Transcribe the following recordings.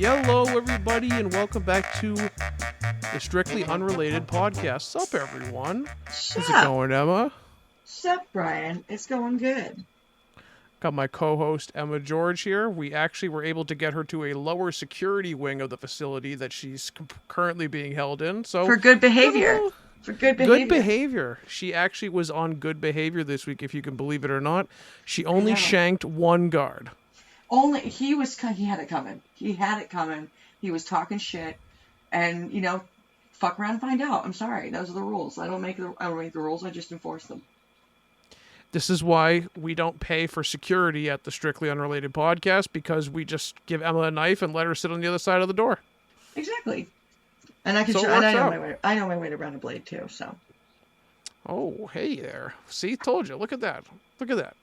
Hello, everybody, and welcome back to the Strictly Unrelated podcast. Sup, everyone? How's it going, Emma? Sup, Brian? It's going good. Got my co-host, Emma George, here. We actually were able to get her to a lower security wing of the facility that she's currently being held in. So For good behavior. For good behavior. Good behavior. She actually was on good behavior this week, if you can believe it or not. She only shanked one guard. He had it coming. He had it coming. He was talking shit, and fuck around and find out. I'm sorry, those are the rules. I don't make the rules. I just enforce them. This is why we don't pay for security at the Strictly Unrelated podcast, because we just give Emma a knife and let her sit on the other side of the door. Exactly. And I can. I know my way around a blade too. So. Oh, hey there! See, told you. Look at that. Look at that.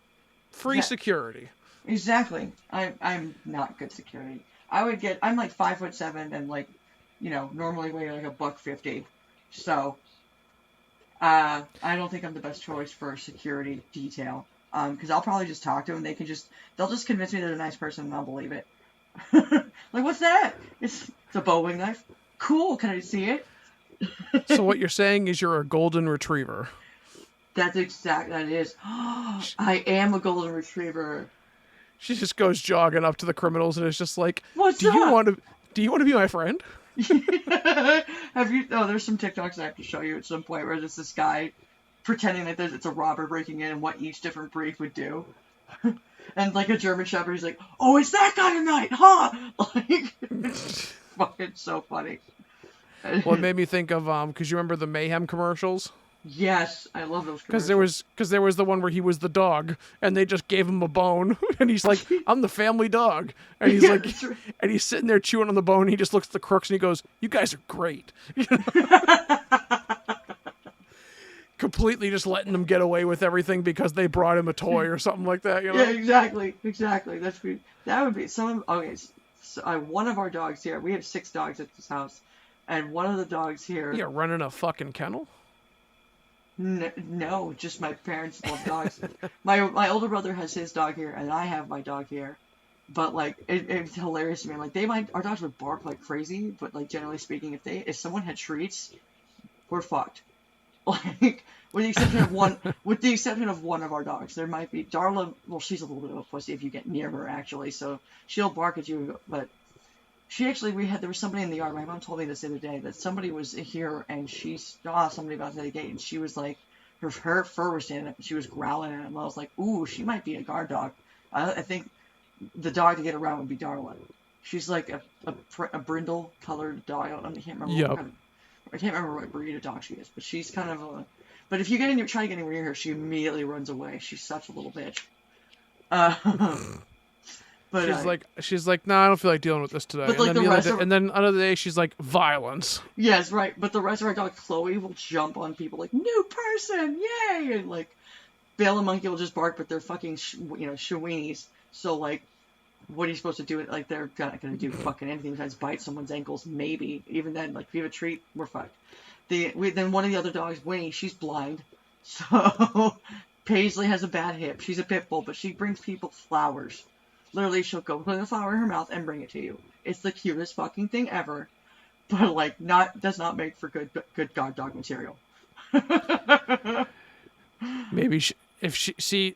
Free security. Exactly. I'm not good security. I'm like 5'7" and normally weigh like $150. So I don't think I'm the best choice for a security detail. Because I'll probably just talk to them. They'll just convince me they're a nice person and I'll believe it. Like, what's that? It's a bowling knife. Cool. Can I see it? So what you're saying is you're a golden retriever. That is. I am a golden retriever. She just goes jogging up to the criminals and is just like, "What's up? Do you want to be my friend?" Have you? Oh, there's some TikToks I have to show you at some point where there's this guy pretending that it's a robber breaking in and what each different breed would do. And like a German Shepherd, he's like, "Oh, it's that kind of night, huh?" Like, it's fucking so funny. Well, it made me think of because you remember the Mayhem commercials. Yes, I love those commercials. Because there was the one where he was the dog, and they just gave him a bone, and he's like, "I'm the family dog," and he's right. And he's sitting there chewing on the bone, and he just looks at the crooks, and he goes, "You guys are great." Completely just letting them get away with everything because they brought him a toy or something like that. Yeah, exactly. That would be some. Okay, so one of our dogs here. We have 6 dogs at this house, and one of the dogs here. Yeah, running a fucking kennel. No, just my parents love dogs. my older brother has his dog here, and I have my dog here. But like, it's hilarious to me. Like our dogs would bark like crazy, but like generally speaking, if someone had treats, we're fucked. Like with the exception of one of our dogs, there might be Darla. Well, she's a little bit of a pussy if you get near her actually, so she'll bark at you, but. There was somebody in the yard. My mom told me this the other day that somebody was here and she saw somebody about to the gate and she was like, her fur was standing up and she was growling at him. I was like, ooh, she might be a guard dog. I think the dog to get around would be Darla. She's like a brindle colored dog. I can't remember what breed of dog she is, but she's kind of a. But if you try to get anywhere near her, she immediately runs away. She's such a little bitch. But she's like, nah, I don't feel like dealing with this today. And then another day, she's like, violence. Yes, right. But the rest of our dog, Chloe, will jump on people like, new person, yay! And like, Bale and Monkey will just bark, but they're fucking, Shaweenies. So like, what are you supposed to do? Like, they're not gonna do fucking anything besides bite someone's ankles. Maybe even then, like, if you have a treat, we're fucked. Then one of the other dogs, Winnie, she's blind, so Paisley has a bad hip. She's a pit bull, but she brings people flowers. Literally, she'll go put a flower in her mouth and bring it to you. It's the cutest fucking thing ever, but like, does not make for good guard dog material. Maybe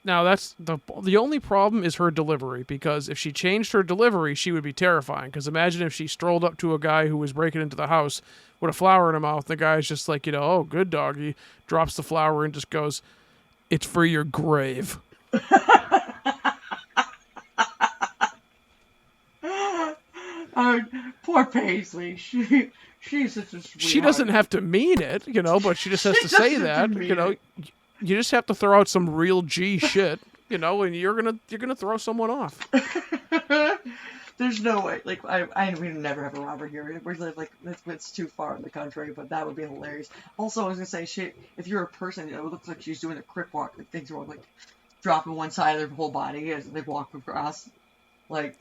now that's the only problem is her delivery, because if she changed her delivery, she would be terrifying. Because imagine if she strolled up to a guy who was breaking into the house with a flower in her mouth. The guy's just like, oh, good doggy, drops the flower and just goes, "It's for your grave." Poor Paisley. She's such a sweetheart. She doesn't have to mean it, but she just has to say that. You just have to throw out some real G shit, and you're gonna throw someone off. There's no way. Like we never have a robber here. We live like it's too far in the country, but that would be hilarious. Also, I was gonna say, shit. If you're a person, it looks like she's doing a crip walk. Like things are like dropping one side of their whole body as they walk across, like.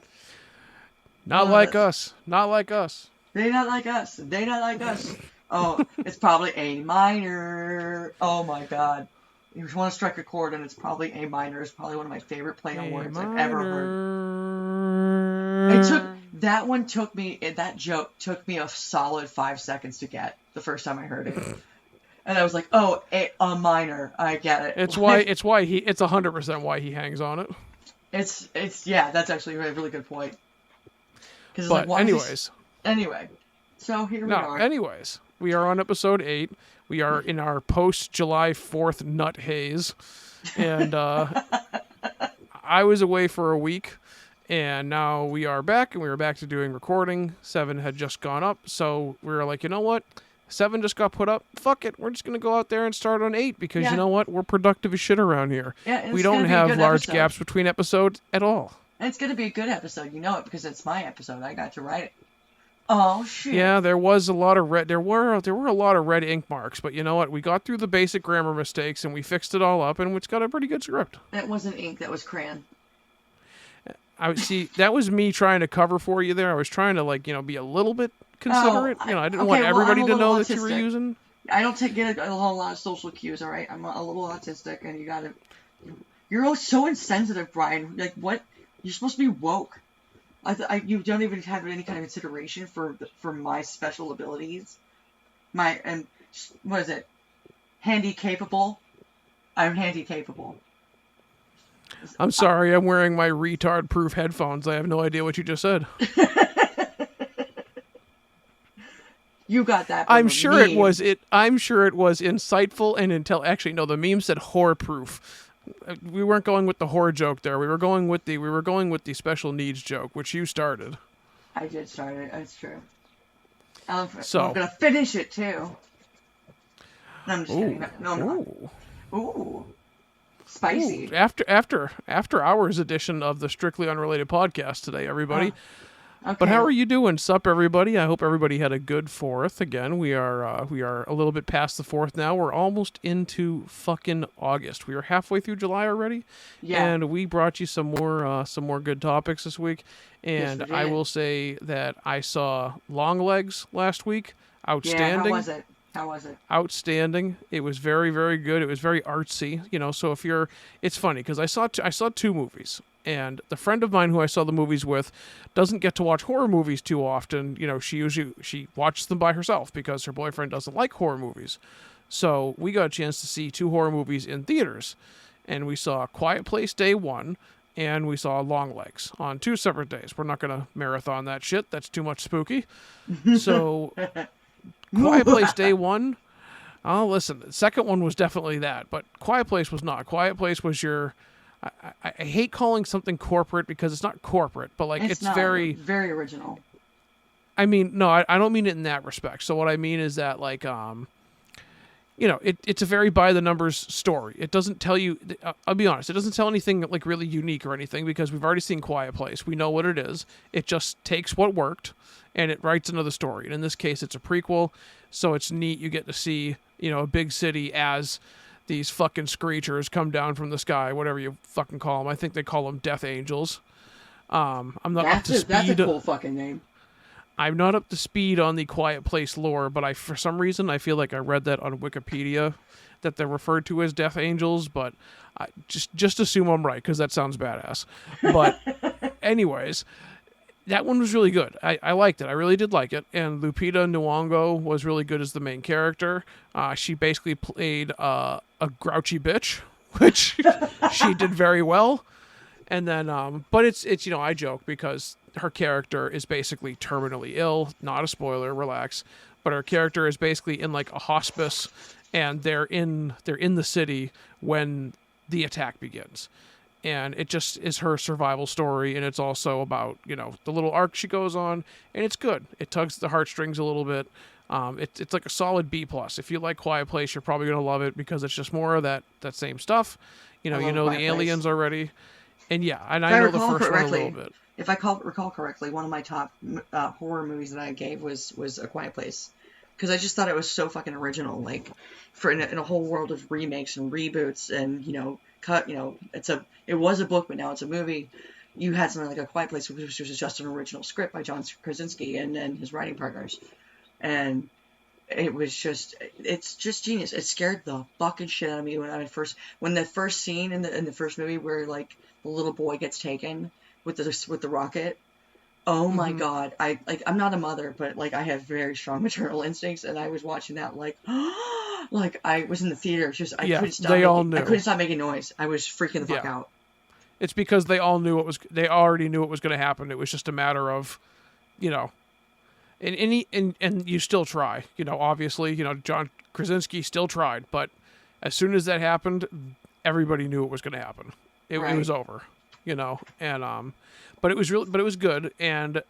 Not like us. Not like us. They not like us. They not like us. Oh, it's probably A minor. Oh my god. You just want to strike a chord, and it's probably A minor. It's probably one of my favorite play on words I've ever heard. It took That one took me. That joke took me a solid 5 seconds to get the first time I heard it, and I was like, "Oh, a minor. I get it." It's why. It's why he. It's 100% why he hangs on it. It's yeah. That's actually a really good point. Because But like, anyways. Anyway, so here we are. Anyways, we are on episode 8. We are in our post July 4th nut haze, and I was away for a week. And now we are back, and we are back to doing recording. 7 had just gone up, so we were like, you know what? 7 just got put up. Fuck it. We're just going to go out there and start on 8 because you know what? We're productive as shit around here. Yeah, we don't have large gaps between episodes at all. And it's going to be a good episode. You know it because it's my episode. I got to write it. Oh, shit. Yeah, there was a lot of red. There were a lot of red ink marks, but you know what? We got through the basic grammar mistakes, and we fixed it all up, and it's got a pretty good script. That wasn't ink. That was crayon. I see. That was me trying to cover for you there. I was trying to be a little bit considerate. I didn't want everybody to know that you were using. I don't get a whole lot of social cues. All right, I'm a little autistic, and you're so insensitive, Brian. Like what? You're supposed to be woke. You don't even have any kind of consideration for my special abilities. What is it? Handy capable. I'm handy capable. I'm sorry, I'm wearing my retard-proof headphones. I have no idea what you just said. You got that. I'm sure it was insightful and Actually, no, the meme said horror-proof. We weren't going with the horror joke there. We were going with the special needs joke, which you started. I did start it. That's true. I'm gonna finish it too. No, I'm just kidding. No, I'm not. Ooh. Spicy. Ooh, after hours edition of the Strictly Unrelated podcast today, everybody. Okay. But how are you doing? Sup, everybody? I hope everybody had a good 4th. Again, we are a little bit past the 4th now. We're almost into fucking August. We are halfway through July already. Yeah. And we brought you some more good topics this week. And yes, I will say that I saw Longlegs last week. Outstanding. Yeah, how was it? Outstanding. It was very, very good. It was very artsy, So it's funny because I saw 2 movies, and the friend of mine who I saw the movies with doesn't get to watch horror movies too often. She watches them by herself because her boyfriend doesn't like horror movies. So we got a chance to see 2 horror movies in theaters, and we saw Quiet Place Day 1, and we saw Longlegs on 2 separate days. We're not gonna marathon that shit. That's too much spooky. So. Quiet Place Day 1, oh, listen, the second one was definitely that, but Quiet Place was not. Quiet Place was I hate calling something corporate because it's not corporate, but it's very original. I mean, no, I don't mean it in that respect. So what I mean is that it's a very by the numbers story. It doesn't tell you, I'll be honest, it doesn't tell anything really unique or anything because we've already seen Quiet Place. We know what it is. It just takes what worked and it writes another story. And in this case, it's a prequel, so it's neat. You get to see, a big city as these fucking screechers come down from the sky, whatever you fucking call them. I think they call them Death Angels. I'm not up to speed. That's a cool fucking name. I'm not up to speed on the Quiet Place lore, but for some reason, I feel like I read that on Wikipedia that they're referred to as Death Angels, but just assume I'm right because that sounds badass. But anyways, that one was really good. I liked it. I really did like it. And Lupita Nyong'o was really good as the main character. She basically played a grouchy bitch, which she did very well. And then, but it's I joke because her character is basically terminally ill. Not a spoiler, relax. But her character is basically in a hospice, and they're in the city when the attack begins. And it just is her survival story, and it's also about, the little arc she goes on, and it's good. It tugs at the heartstrings a little bit. It's like a solid B+. If you like Quiet Place, you're probably going to love it because it's just more of that same stuff. The aliens already. And yeah, and I know the first one a little bit. If I recall correctly, one of my top horror movies that I gave was A Quiet Place. Because I just thought it was so fucking original. In a whole world of remakes and reboots and, it was a book, but now it's a movie. You had something like A Quiet Place, which was just an original script by John Krasinski and his writing partners. And it's just genius. It scared the fucking shit out of me when the first scene in the first movie where the little boy gets taken with the rocket. Oh my Hmm. God. I'm not a mother, but like I have very strong maternal instincts, and I was watching that like like I was in the theater, it's just Yeah, they all I knew. couldn't stop making noise. I was freaking the fuck Yeah, out. it's because they all knew they already knew what was going to happen. It was just a matter of, you know, and you still try. Obviously, John Krasinski still tried, but as soon as that happened, everybody knew it was going to happen. It Right. was over, and but it was but it was good. And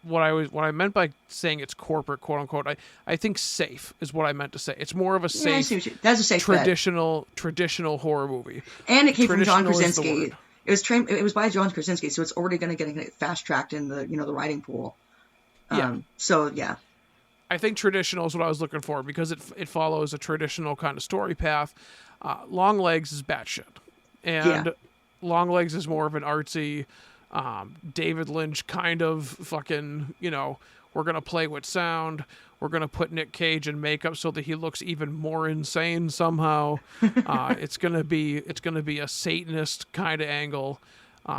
what I meant by saying it's corporate, quote unquote, I think safe is what I meant to say. It's more of a Yeah, I see safe what you. That's a safe bet. traditional horror movie. And it came from John Traditional is the Krasinski. word. It was by John Krasinski, so it's already going to get fast tracked in the the writing pool. Yeah, So yeah, I think traditional is what I was looking for because it follows a traditional kind of story path. Long Legs is batshit, yeah, and Long Legs is more of an artsy, David Lynch kind of fucking. We're gonna play with sound. We're gonna put Nick Cage in makeup so that he looks even more insane somehow. It's gonna be a Satanist kind of angle.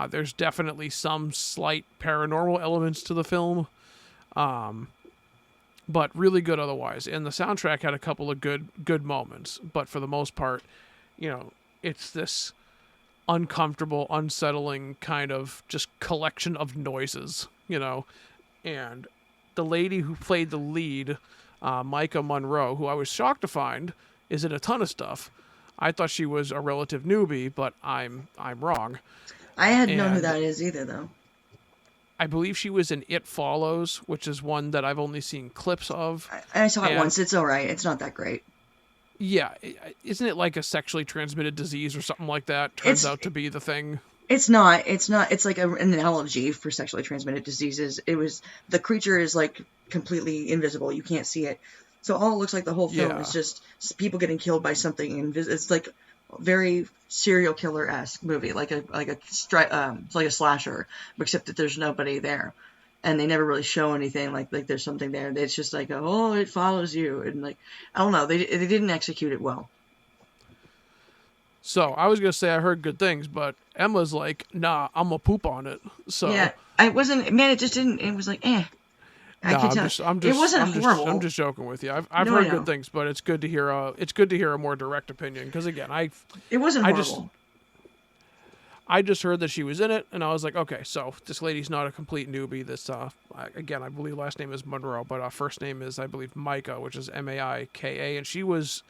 There's definitely some slight paranormal elements to the film, but really good otherwise. And the soundtrack had a couple of good moments, but for the most part, you know, it's this uncomfortable, unsettling kind of just collection of noises, And the lady who played the lead, Micah Monroe, who I was shocked to find is in a ton of stuff. I thought she was a relative newbie, but I'm wrong. I hadn't known who And that is either, though. I believe she was in It Follows, which is one that I've only seen clips of. I saw it And once. It's all right. It's not that great. yeah, isn't it like a sexually transmitted disease or something like that? Turns It's out to be the thing. It's not. It's not. It's like an analogy for sexually transmitted diseases. It was the creature is like completely invisible. You can't see it. So all it looks like the whole film Yeah, is just people getting killed by something. It's like very serial killer esque movie, it's like a slasher, except that there's nobody there, and they never really show anything like there's something there. It's just like oh, it follows you, and like I don't know. They didn't execute it well. so I was gonna say I heard good things, but Emma's like, nah, I'm gonna poop on it. Yeah, So I wasn't. Man, it just didn't. It was like eh. I nah, could I'm tell just I'm it just wasn't I'm just I'm horrible. just joking with you. I've No, I heard good know things, but it's good to hear a more direct opinion because again, it wasn't I just horrible. I just heard that she was in it, and I was like, okay, so this lady's not a complete newbie. Again, I believe last name is Monroe, but first name is, I believe, Micah, which is Maika, and she was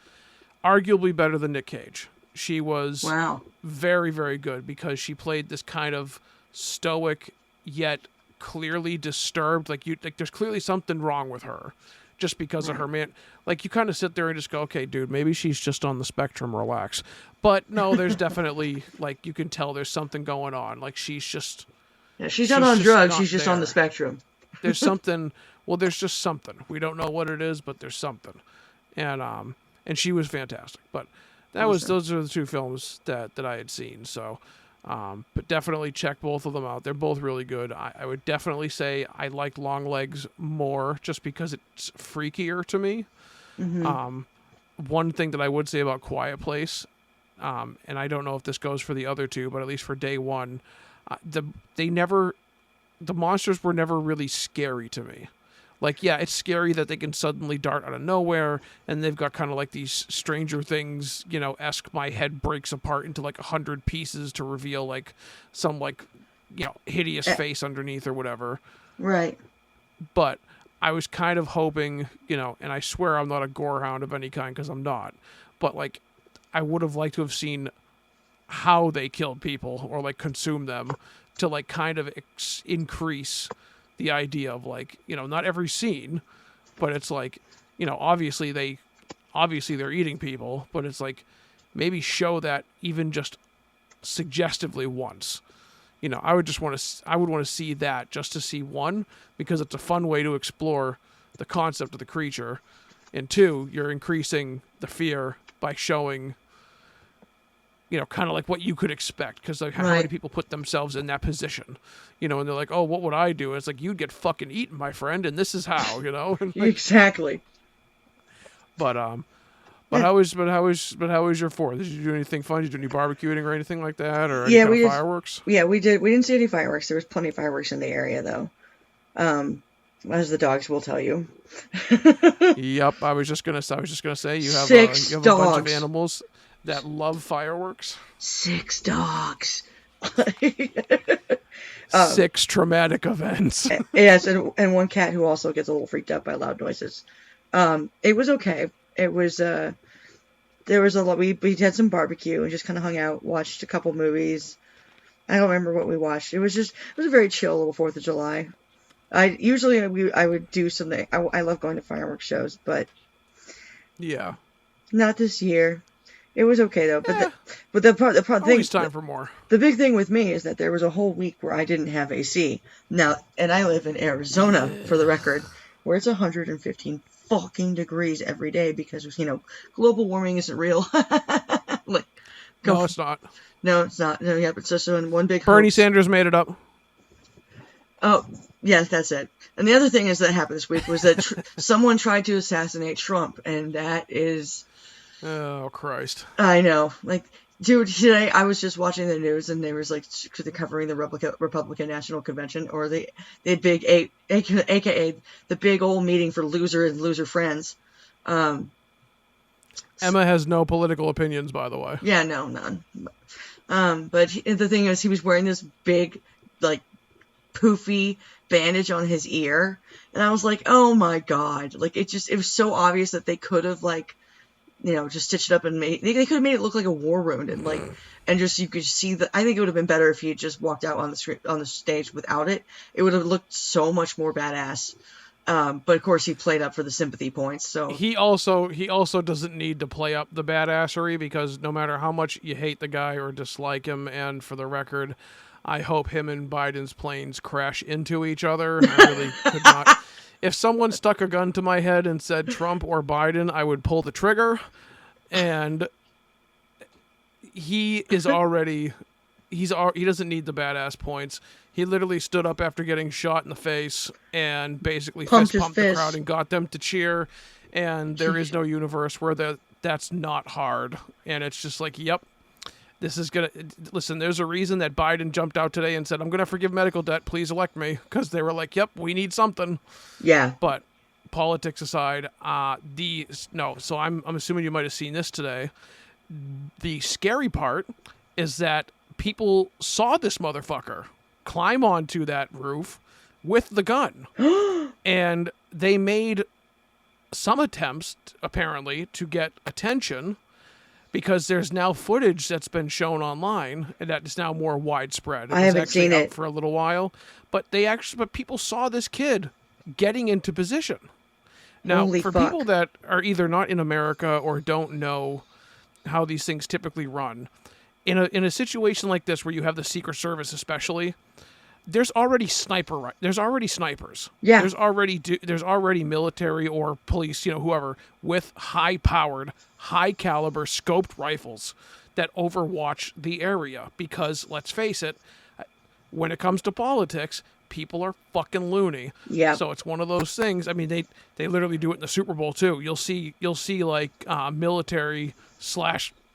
arguably better than Nick Cage. She was Wow. very, very good because she played this kind of stoic yet clearly disturbed. Like there's clearly something wrong with her, just because of Right. her man. Like you kind of sit there and just go, okay, dude, maybe she's just on the spectrum. Relax. But no, there's definitely like you can tell there's something going on. Like Yeah, she's not she's on just drugs. not She's just on the there. spectrum. There's something. Well, there's just something. We don't know what it is, but there's something. And she was fantastic. But Awesome. those are the two films that I had seen. So, but definitely check both of them out. They're both really good. I would definitely say I like Long Legs more just because it's freakier to me. Hmm. One thing that I would say about Quiet Place, and I don't know if this goes for the other two, but at least for day one, they never the monsters were never really scary to me. Like, yeah, it's scary that they can suddenly dart out of nowhere, and they've got kind of like these Stranger Things, esque. My head breaks apart into like 100 pieces to reveal like some like hideous Eh, face underneath or whatever. right. But I was kind of hoping, and I swear I'm not a gorehound of any kind because I'm not. But like, I would have liked to have seen how they killed people or like consume them to like kind of increase the idea of like not every scene, but it's like obviously they're eating people, but it's like maybe show that even just suggestively once. I would want to see that just to see one because it's a fun way to explore the concept of the creature, and two, you're increasing the fear by showing kind of like what you could expect. Because like, how many Right. people put themselves in that position, and they're like, oh, what would I do? And it's like, you'd get fucking eaten, my friend, and this is how, and like, Exactly. but But Yeah, how was your Fourth? Did you do anything fun? Did you do any barbecuing or anything like that, or any yeah, kind of we did. fireworks? Yeah, we did. We didn't see any fireworks. There was plenty of fireworks in the area, though. Um, as the dogs will tell you. Yep, I was just gonna say you Six have a bunch of dogs. animals that love fireworks. Six dogs. um, Six traumatic events. yes, and one cat who also gets a little freaked out by loud noises. It was okay. It was there was a lot. We had some barbecue and just kind of hung out, watched a couple movies. I don't remember what we watched. It was a very chill little 4th of July. I would do something. I love going to fireworks shows, but Yeah. not this year. It was okay though. Eh, But the thing always time for more. the big thing with me is that there was a whole week where I didn't have AC. Now, and I live in Arizona, for the record, where it's 115 fucking degrees every day because global warming isn't real. Like, No, go. it's not. No, it's not. No, yeah, it's just in one big Bernie hoax. Sanders made it up. Oh, yes, that's it. And the other thing is that happened this week was that someone tried to assassinate Trump, and that is, Oh Christ. I know, like, dude, today I was just watching the news, and they was like covering the Republican National Convention, or the big AKA the big old meeting for loser and loser friends. Emma has no political opinions, by the way. Yeah, no, none. But the thing is, he was wearing this big, like, poofy bandage on his ear, and I was like, oh my god, like, it was so obvious that they could have, like, just stitched it up and they could have made it look like a war wound, and like, and just, you could see I think it would have been better if he had just walked out on the stage without it. It would have looked so much more badass. But of course he played up for the sympathy points, so. He also doesn't need to play up the badassery, because no matter how much you hate the guy or dislike him, and for the record, I hope him and Biden's planes crash into each other. I really could not. If someone stuck a gun to my head and said Trump or Biden, I would pull the trigger. And he doesn't need the badass points. He literally stood up after getting shot in the face and basically Pumped fist his pumped the fist. crowd and got them to cheer. And there is no universe where that's not hard. And it's just like, yep, this is gonna listen. There's a reason that Biden jumped out today and said, "I'm gonna forgive medical debt. Please elect me," because they were like, "Yep, we need something." Yeah. But politics aside, So I'm assuming you might have seen this today. The scary part is that people saw this motherfucker climb onto that roof with the gun, and they made some attempts apparently to get attention, because there's now footage that's been shown online and that is now more widespread. It I was haven't actually seen out it. for a little while, but people saw this kid getting into position. Now, Holy for fuck. people that are either not in America or don't know how these things typically run, in a situation like this where you have the Secret Service especially, there's already snipers. Yeah. There's already military or police, whoever, with high-powered, high-caliber scoped rifles that overwatch the area. Because let's face it, when it comes to politics, people are fucking loony. Yeah. So it's one of those things. I mean, they literally do it in the Super Bowl too. You'll see like military /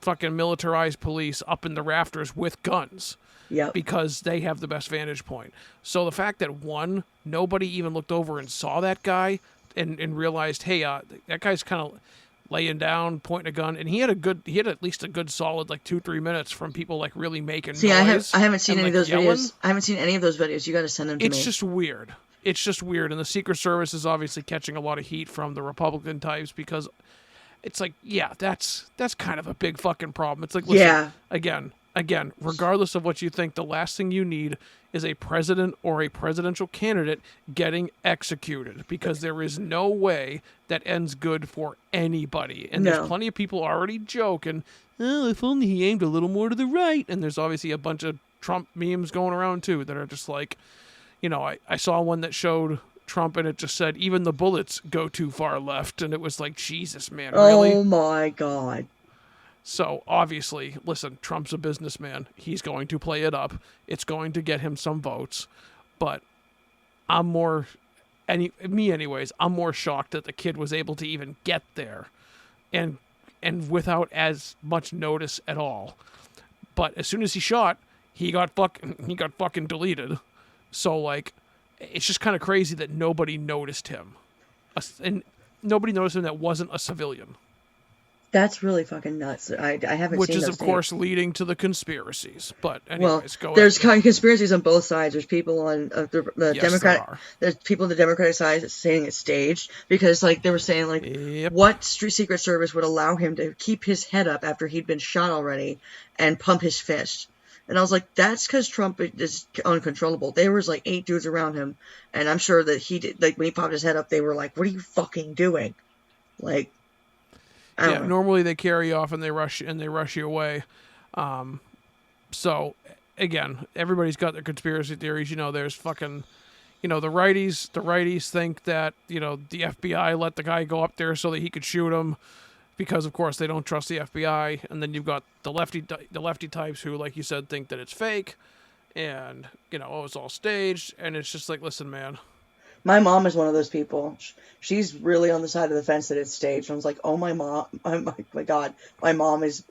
fucking militarized police up in the rafters with guns. Yep. Because they have the best vantage point. So the fact that nobody even looked over and saw that guy and realized, hey, that guy's kind of laying down, pointing a gun, and he had at least a good solid like 2-3 minutes from people like really making See, noise. I haven't seen and, any like, of those yelling. videos. I haven't seen any of those videos. You got to send them to me. It's just weird. And the Secret Service is obviously catching a lot of heat from the Republican types, because it's like, yeah, that's kind of a big fucking problem. It's like, listen, again, regardless of what you think, the last thing you need is a president or a presidential candidate getting executed, because there is no way that ends good for anybody. And No. there's plenty of people already joking, oh, if only he aimed a little more to the right. And there's obviously a bunch of Trump memes going around too that are just like, I saw one that showed Trump and it just said, even the bullets go too far left. And it was like, Jesus, man, really? Oh my god. So obviously, listen, Trump's a businessman. He's going to play it up. It's going to get him some votes. But I'm more shocked that the kid was able to even get there and and without as much notice at all. But as soon as he shot, he got fucking deleted. So like, it's just kind of crazy that nobody noticed him, and nobody noticed him that wasn't a civilian. That's really fucking nuts. I haven't Which seen is, those of course, tapes. leading to the conspiracies. But Well, anyways, go there's ahead. kind of conspiracies on both sides. There's people on the Yes, there Democratic, are. there's people on the Democratic side saying it's staged because, like, they were saying, like, Yep. what Secret Service would allow him to keep his head up after he'd been shot already and pump his fist. And I was like, that's because Trump is uncontrollable. There was like 8 dudes around him, and I'm sure that he did. Like when he popped his head up, they were like, "What are you fucking doing?" Like, I don't Yeah, know. normally they carry you off and they rush you away. So again, everybody's got their conspiracy theories. There's fucking, the righties think that the FBI let the guy go up there so that he could shoot him because of course they don't trust the FBI. And then you've got the lefty types who, like you said, think that it's fake, and it's all staged. And it's just like, listen, man. My mom is one of those people. She's really on the side of the fence that it's staged. I was like, oh my mom, my God, my mom is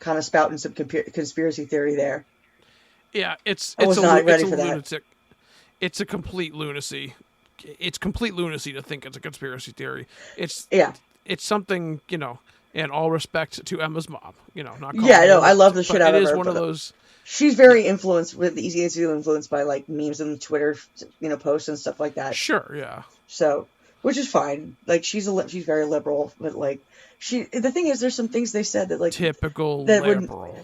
kind of spouting some conspiracy theory there. Yeah, it's I was not ready for that. lunatic. It's a complete lunacy. It's complete lunacy to think it's a conspiracy theory. It's something, and all respect to Emma's mom. Not calling yeah, no, her I love the but shit out of her. It is one of those. She's very influenced with easy to influence by like memes and Twitter, posts and stuff like that. Sure, yeah. So, which is fine. Like she's very liberal, but like the thing is, there's some things they said that like typical that liberal.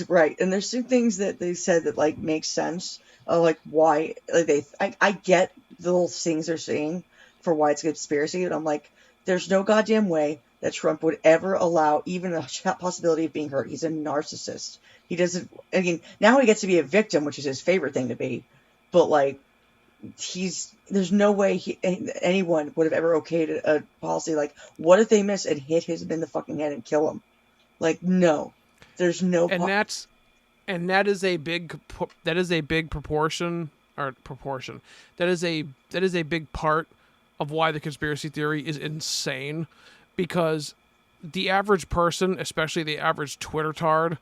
Right, and there's some things that they said that like make sense. Like why like I get the little things they're saying for why it's a conspiracy, and I'm like, there's no goddamn way that Trump would ever allow even a possibility of being hurt. He's a narcissist. He doesn't. I mean, now he gets to be a victim, which is his favorite thing to be. But like, there's no way anyone would have ever okayed a policy like, what if they miss and hit him in the fucking head and kill him? Like, no, there's no. And that is a big proportion. That is a big part of why the conspiracy theory is insane, because the average person, especially the average Twitter tard,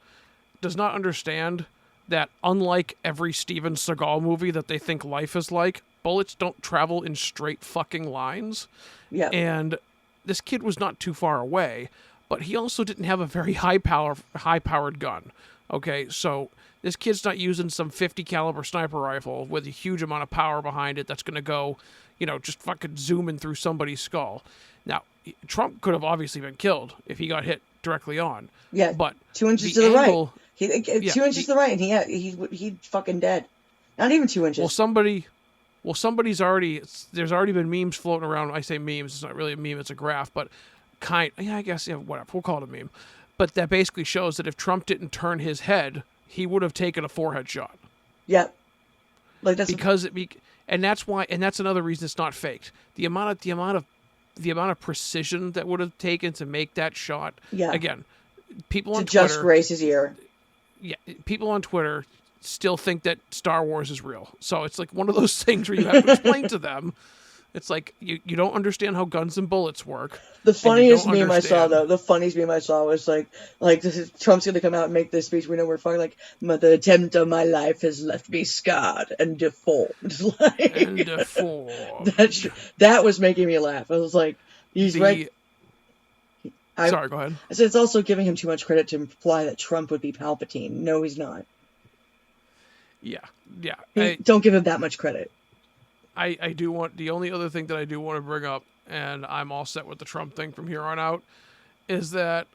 does not understand that unlike every Steven Seagal movie that they think life is like, bullets don't travel in straight fucking lines. Yeah. And this kid was not too far away, but he also didn't have a very high-powered gun. Okay, so this kid's not using some 50 caliber sniper rifle with a huge amount of power behind it that's going to go, just fucking zooming through somebody's skull. Now, Trump could have obviously been killed if he got hit directly on. Yeah, but 2 inches to the right. 2 inches to the right, and he's fucking dead. Not even 2 inches. Somebody's already. There's already been memes floating around. I say memes. It's not really a meme. It's a graph, but I guess whatever. We'll call it a meme. But that basically shows that if Trump didn't turn his head, he would have taken a forehead shot. Yeah. Like that's and that's why, and that's another reason it's not faked. The amount of precision that would have taken to make that shot. Yeah. Again, people on Twitter just graze his ear. Yeah, people on Twitter still think that Star Wars is real. So it's like one of those things where you have to explain to them. It's like you don't understand how guns and bullets work. The funniest meme I saw was like Trump's gonna come out and make this speech. We know we're fucking like, the attempt of my life has left me scarred and deformed. That was making me laugh. I was like, right. Sorry, go ahead. I said it's also giving him too much credit to imply that Trump would be Palpatine. No, he's not. Yeah. Don't give him that much credit. I do want, the only other thing that I do want to bring up, and I'm all set with the Trump thing from here on out, is that,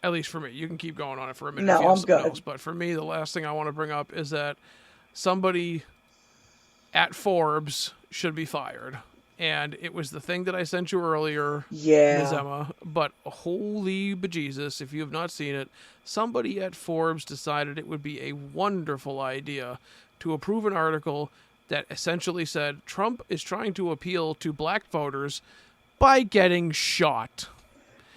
at least for me, you can keep going on it for a minute. No, I'm good. Else, but for me, the last thing I want to bring up is that somebody at Forbes should be fired. And it was the thing that I sent you earlier, Ms. Emma. But holy bejesus, if you have not seen it, somebody at Forbes decided it would be a wonderful idea to approve an article that essentially said Trump is trying to appeal to black voters by getting shot.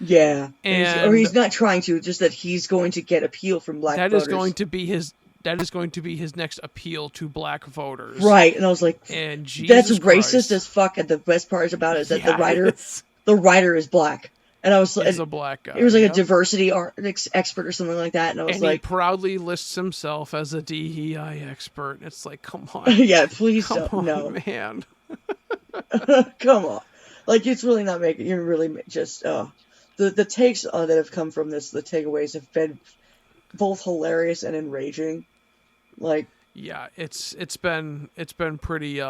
Yeah. Or he's not trying to, just that he's going to get appeal from black voters. That is going to be his next appeal to black voters. Right. And I was like, and that's racist as fuck. And the best part about it is that the writer is black. And I was is like, a black guy. it was like a Yep. diversity expert or something like that, and I was And he like, proudly lists himself as a DEI expert. It's like, come on. yeah, please Come don't, no, on, man. come on, like it's really not making, you're really just, the takes that have come from this, the takeaways have been both hilarious and enraging, like, Yeah, it's been pretty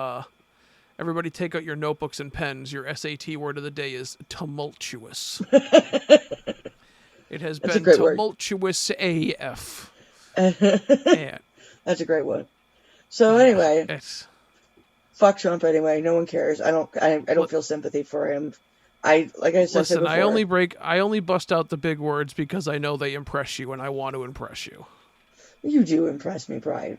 everybody take out your notebooks and pens. Your SAT word of the day is tumultuous. It has that's a been great word. tumultuous AF. That's And a great one. So yeah, anyway, it's fuck Trump anyway. No one cares. I don't feel sympathy for him. Like I said listen, before. I only bust out the big words because I know they impress you and I want to impress you. You do impress me, Brian.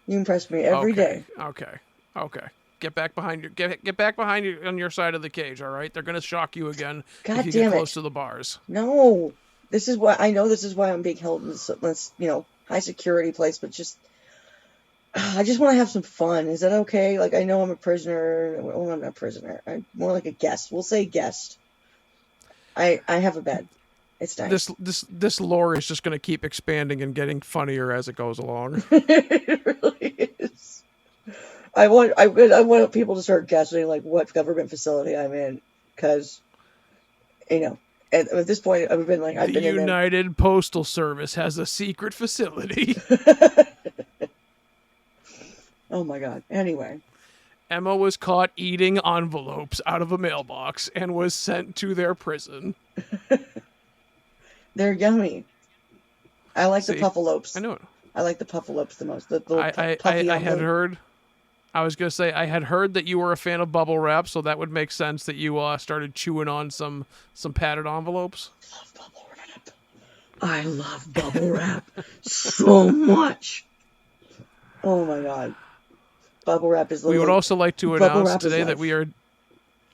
You impress me every Okay. day. Okay. Okay. Get back behind your get back behind you on your side of the cage, all right? They're going to shock you again if God you get damn close it. to the bars. No. This is why I know this is why I'm being held in this, high security place, but just I just want to have some fun. Is that okay? Like I know I'm a prisoner. Well, I'm not a prisoner. I'm more like a guest. We'll say guest. I have a bed. It's nice. This lore is just going to keep expanding and getting funnier as it goes along. It really is. I want people to start guessing like what government facility I'm in, because you know at this point I've been like I've The been in them. United Postal Service has a secret facility. Oh my god. Anyway, Emma was caught eating envelopes out of a mailbox and was sent to their prison. they're yummy. I like the See, puffalopes. I know it. I like the puffalopes the most. The little puffy I had envelope. heard. I was gonna say I had heard that you were a fan of bubble wrap, so that would make sense that you started chewing on some padded envelopes. Love bubble wrap. I love bubble wrap so much. Oh my god. Bubble wrap is We would literally also like to bubble announce wrap is today that life. we are.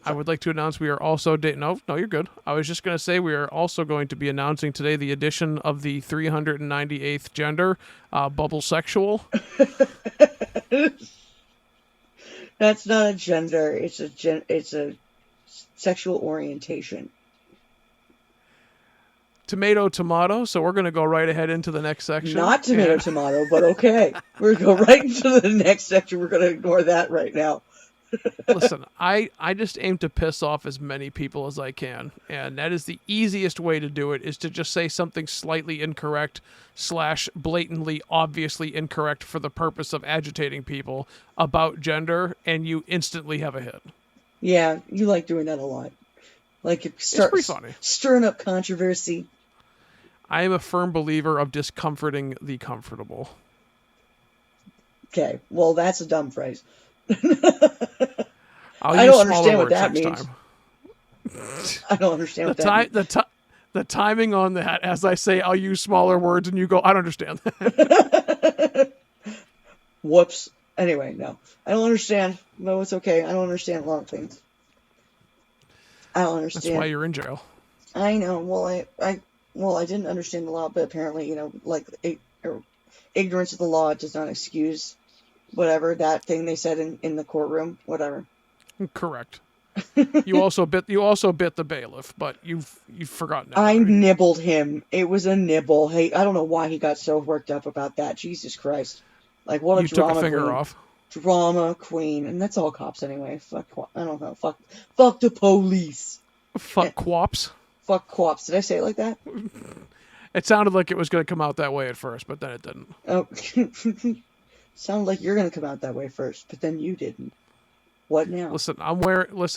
I would like to announce we are also no, you're good. I was just going to say we are also going to be announcing today the addition of the 398th gender, bubble sexual. That's not a gender. It's a sexual orientation. Tomato, tomato. So we're going to go right ahead into the next section. Not tomato, tomato, but okay. We're going to go right into the next section. We're going to ignore that right now. Listen, I just aim to piss off as many people as I can, and that is the easiest way to do it, is to just say something slightly incorrect / blatantly obviously incorrect for the purpose of agitating people about gender, and you instantly have a hit. Yeah, you like doing that a lot. Like It's pretty funny. stirring up controversy. I am a firm believer of discomforting the comfortable. Okay, well that's a dumb phrase. I'll I use don't smaller understand what words that next means. time. I don't understand what that means. The timing on that, as I say, I'll use smaller words, and you go, I don't understand that. Whoops. Anyway, no. I don't understand. No, it's okay. I don't understand a lot of things. I don't That's why understand. you're in jail. I know. Well, I didn't understand the law, but apparently, like ignorance of the law does not excuse whatever that thing they said in the courtroom. Whatever. Correct. You also bit the bailiff, but you've forgotten it I already. nibbled him. It was a nibble. Hey, I don't know why he got so worked up about that. Jesus Christ. Like, what a You took drama a finger queen. off. Drama queen. And that's all cops anyway. I don't know. Fuck the police. Fuck quaps. Fuck cops. Did I say it like that? It sounded like it was going to come out that way at first, but then it didn't. Oh, sounded like you're gonna come out that way first, but then you didn't. What now? Listen,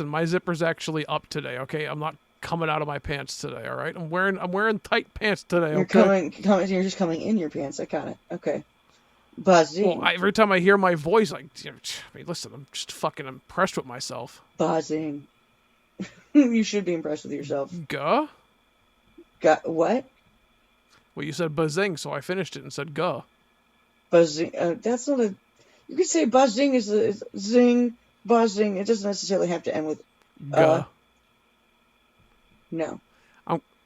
my zipper's actually up today. Okay, I'm not coming out of my pants today. All right, I'm wearing tight pants today. You're Okay. You're just coming in your pants. I got it. Okay. Buzzing. Well, every time I hear my voice, listen, I'm just fucking impressed with myself. Buzzing. You should be impressed with yourself. Guh? Got what? Well, you said buzzing, so I finished it and said guh. Buzzing. That's not a. You could say buzzing is zing. Buzzing. It doesn't necessarily have to end with. Guh. No.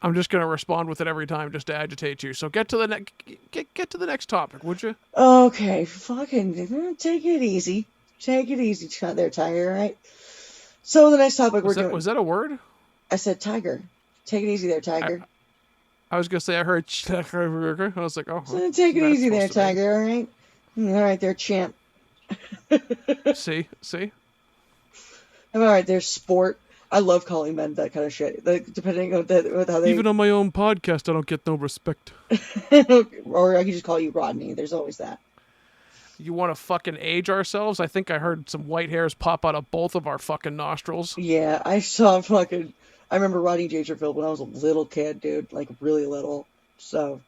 I'm just gonna respond with it every time just to agitate you. So get to the get to the next topic, would you? Okay. Fucking take it easy. Take it easy, there, Tiger. All right. So the next topic we're doing. Was that a word? I said tiger. Take it easy there, I, Tiger. I was gonna say I heard. I was like, oh, So take it that's easy there, supposed to mean. Tiger. All right. All right, there, champ. See. I'm all right there, sport. I love calling men that kind of shit. Like, depending on with how they, Even on my own podcast, I don't get no respect. or I can just call you Rodney. There's always that. You want to fucking age ourselves? I think I heard some white hairs pop out of both of our fucking nostrils. Yeah, I saw fucking. I remember Rodney Dangerfield when I was a little kid, dude, like really little. So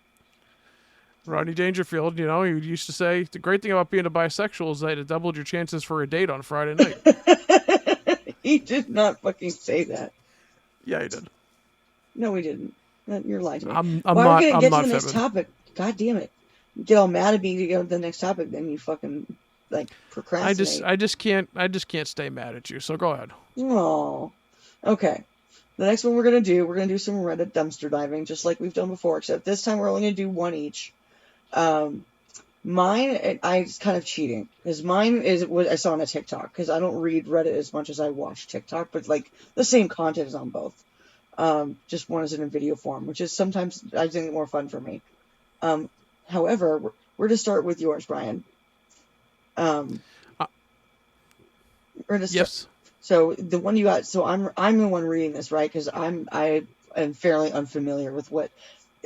Rodney Dangerfield, you know, he used to say the great thing about being a bisexual is that it doubled your chances for a date on Friday night. he did not fucking say that. Yeah, he did. No, we didn't. You're lying to me. I'm Why are we gonna I'm get to not the next feminine. topic? God damn it! You get all mad at me to go to the next topic, then you fucking like procrastinate. I just can't stay mad at you. So go ahead. Oh, okay. The next one we're gonna do some Reddit dumpster diving, just like we've done before, except this time we're only gonna do one each. Mine, it's kind of cheating, because mine is what I saw on a TikTok, because I don't read Reddit as much as I watch TikTok, but like the same content is on both. Just one is in a video form, which is sometimes I think more fun for me. However, we're to start with yours, Brian. Um, Uh, we're to start. yes. So the one you got. So I'm the one reading this, right? Because I am fairly unfamiliar with what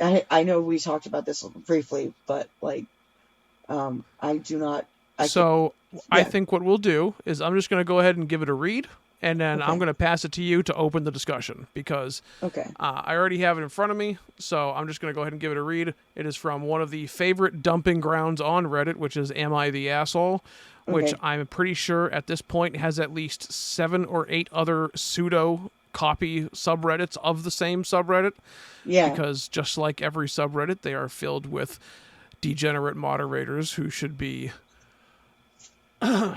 I know. We talked about this briefly, but like I do not. So I Yeah. think what we'll do is I'm just going to go ahead and give it a read, and then I'm Okay. going to pass it to you to open the discussion because Okay. I already have it in front of me. So I'm just going to go ahead and give it a read. It is from one of the favorite dumping grounds on Reddit, which is Am I the Asshole? Which Okay. I'm pretty sure at this point has at least 7 or 8 other pseudo copy subreddits of the same subreddit. Yeah. Because just like every subreddit, they are filled with degenerate moderators who should be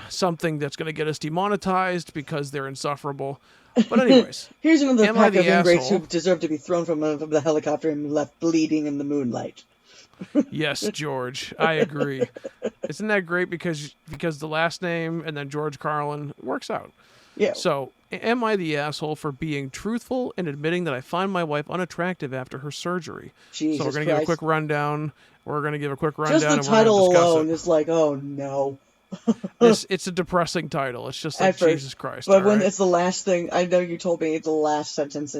something that's going to get us demonetized because they're insufferable. But anyways, Here's another am I pack the of ingrates who asshole? deserve to be thrown from the helicopter and left bleeding in the moonlight. Yes, George, I agree. Isn't that great because the last name and then George Carlin works out. Yeah. So, am I the asshole for being truthful and admitting that I find my wife ununattractive after her surgery? Jesus So we're going to Christ. give a quick rundown. We're going to give a quick rundown Just the and we're going title to discuss alone it. is like, oh no. It's a depressing title. It's just like At first. Jesus Christ. But all when right? it's the last thing, I know you told me it's the last sentence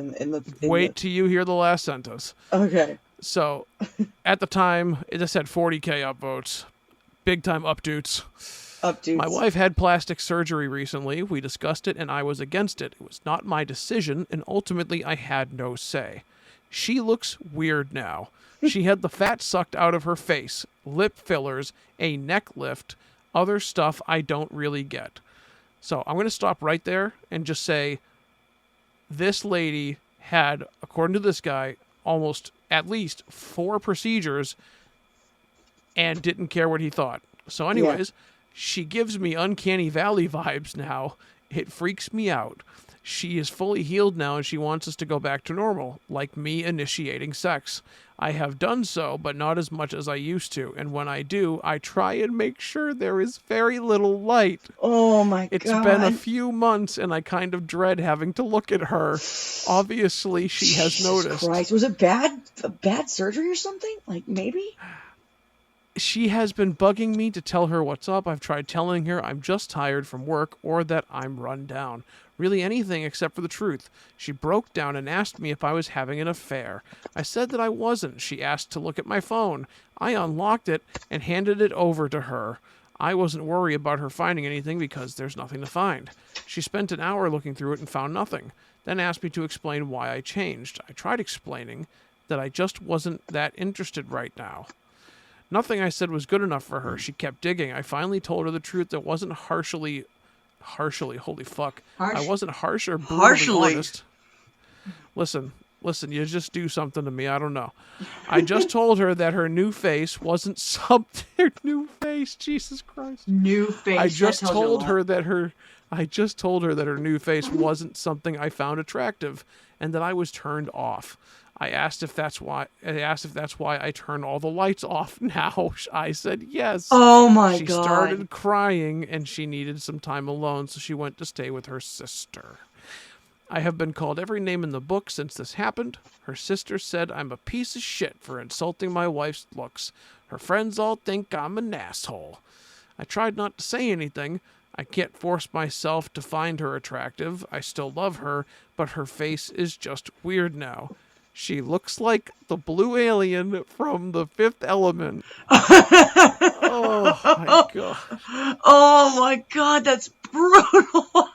Wait till you hear the last sentence. Okay. So, at the time, it just had 40K upvotes. Big time updoots. My wife had plastic surgery recently. We discussed it and I was against it. It was not my decision and ultimately I had no say. She looks weird now. She had the fat sucked out of her face, lip fillers, a neck lift, other stuff I don't really get. So I'm going to stop right there and just say this lady had, according to this guy, almost at least 4 procedures and didn't care what he thought. So anyways, she gives me uncanny valley vibes now. It freaks me out. She is fully healed now and she wants us to go back to normal, like me initiating sex. I have done so, but not as much as I used to, and when I do, I try and make sure there is very little light. Oh my God. It's been a few months and I kind of dread having to look at her. Obviously, she has Jesus noticed. Christ. Was it a bad surgery or something? Like maybe? She has been bugging me to tell her what's up. I've tried telling her I'm just tired from work or that I'm run down. Really anything except for the truth. She broke down and asked me if I was having an affair. I said that I wasn't. She asked to look at my phone. I unlocked it and handed it over to her. I wasn't worried about her finding anything because there's nothing to find. She spent an hour looking through it and found nothing. Then asked me to explain why I changed. I tried explaining that I just wasn't that interested right now. Nothing I said was good enough for her. She kept digging. I finally told her the truth that wasn't harshly, holy fuck. I wasn't harsh or brutally honest. Listen, you just do something to me. I don't know. I just told her that her new face wasn't something. Her new face, Jesus Christ. New face. I just told her that her new face wasn't something I found attractive and that I was turned off. I asked if that's why I turn all the lights off now. I said yes. Oh my She God. started crying and she needed some time alone, so she went to stay with her sister. I have been called every name in the book since this happened. Her sister said I'm a piece of shit for insulting my wife's looks. Her friends all think I'm an asshole. I tried not to say anything. I can't force myself to find her attractive. I still love her, but her face is just weird now. She looks like the blue alien from The Fifth Element. Oh my god. Oh my god, that's brutal.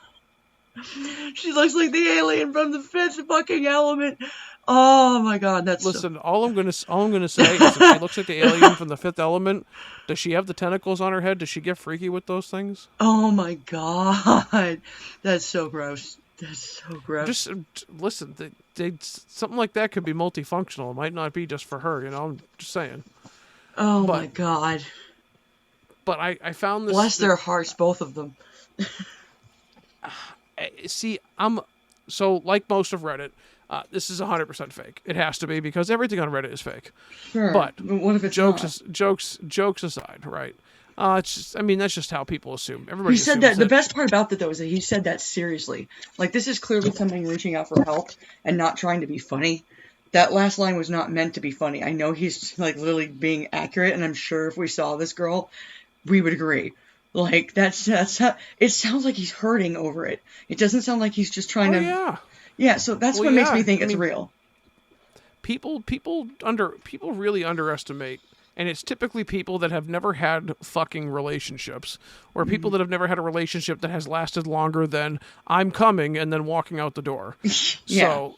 She looks like the alien from The Fifth fucking Element. Oh my god, that's Listen, all I'm gonna say is if she looks like the alien from The Fifth Element, does she have the tentacles on her head? Does she get freaky with those things? Oh my god, that's so gross. That's so gross. Just listen, something like that could be multifunctional. It might not be just for her, I'm just saying. Oh my god. But I found this. Bless their hearts, both of them. See, so like most of Reddit, this is 100% fake. It has to be because everything on Reddit is fake. Sure. But what if it's jokes aside, right? It's just, that's just how people assume. Everybody. He said that. The best part about that though is that he said that seriously. Like, this is clearly something reaching out for help and not trying to be funny. That last line was not meant to be funny. I know he's like literally being accurate, and I'm sure if we saw this girl, we would agree. Like, that's how, it sounds like he's hurting over it. It doesn't sound like he's just trying to. Yeah. So that's what makes me think it's real. People really underestimate. And it's typically people that have never had fucking relationships, or people that have never had a relationship that has lasted longer than I'm coming and then walking out the door. Yeah. So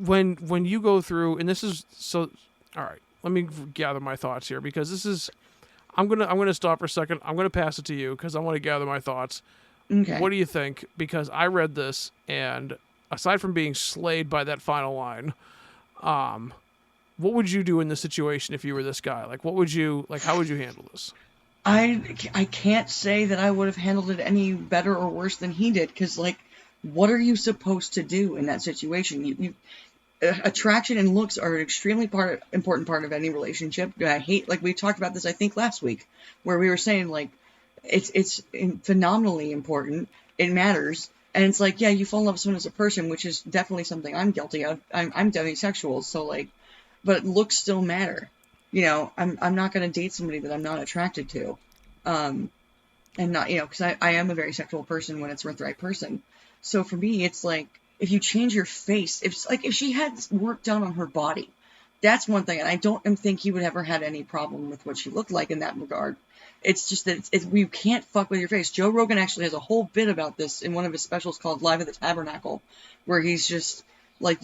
when you go through, and this is so, all right, let me gather my thoughts here because this is, I'm gonna stop for a second. I'm gonna pass it to you because I want to gather my thoughts. Okay. What do you think? Because I read this, and aside from being slayed by that final line, what would you do in this situation if you were this guy? Like, how would you handle this? I can't say that I would have handled it any better or worse than he did, because, like, what are you supposed to do in that situation? Attraction and looks are an extremely important part of any relationship. I hate, like, we talked about this, I think, last week, where we were saying, like, it's phenomenally important. It matters. And it's like, yeah, you fall in love with someone as a person, which is definitely something I'm guilty of. I'm demisexual, so, like, but looks still matter. I'm not going to date somebody that I'm not attracted to. And not, because I am a very sexual person when it's with the right person. So for me, it's like, if you change your face, if she had work done on her body, that's one thing. And I don't think he would ever had any problem with what she looked like in that regard. It's just that you can't fuck with your face. Joe Rogan actually has a whole bit about this in one of his specials called Live at the Tabernacle, where he's just like,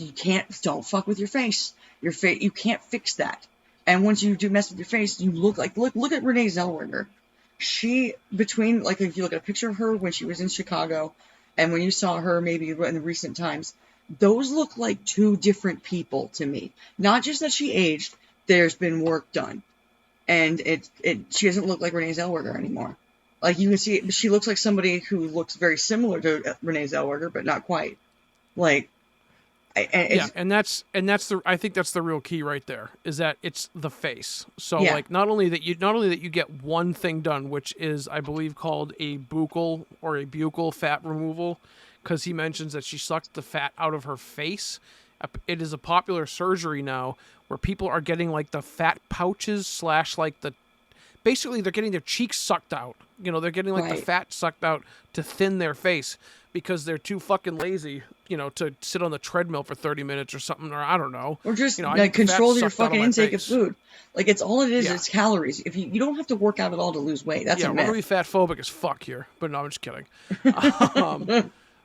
don't fuck with your face. Your face, you can't fix that. And once you do mess with your face, you look at Renee Zellweger. She, if you look at a picture of her when she was in Chicago, and when you saw her maybe in the recent times, those look like two different people to me. Not just that she aged, there's been work done. And she doesn't look like Renee Zellweger anymore. Like, you can see, she looks like somebody who looks very similar to Renee Zellweger, but not quite. Like, I think that's the real key right there, is that it's the face. So like, not only that you get one thing done, which is, I believe, called a buccal fat removal, because he mentions that she sucked the fat out of her face. It is a popular surgery now where people are getting like the fat pouches / like basically they're getting their cheeks sucked out. They're getting like the fat sucked out to thin their face because they're too fucking lazy, to sit on the treadmill for 30 minutes or something, or I don't know. Or just control your fucking intake of food. Like, it's all it is. Yeah. It's calories. If you don't have to work out at all to lose weight. That's a myth. We're really fat phobic as fuck here, but no, I'm just kidding.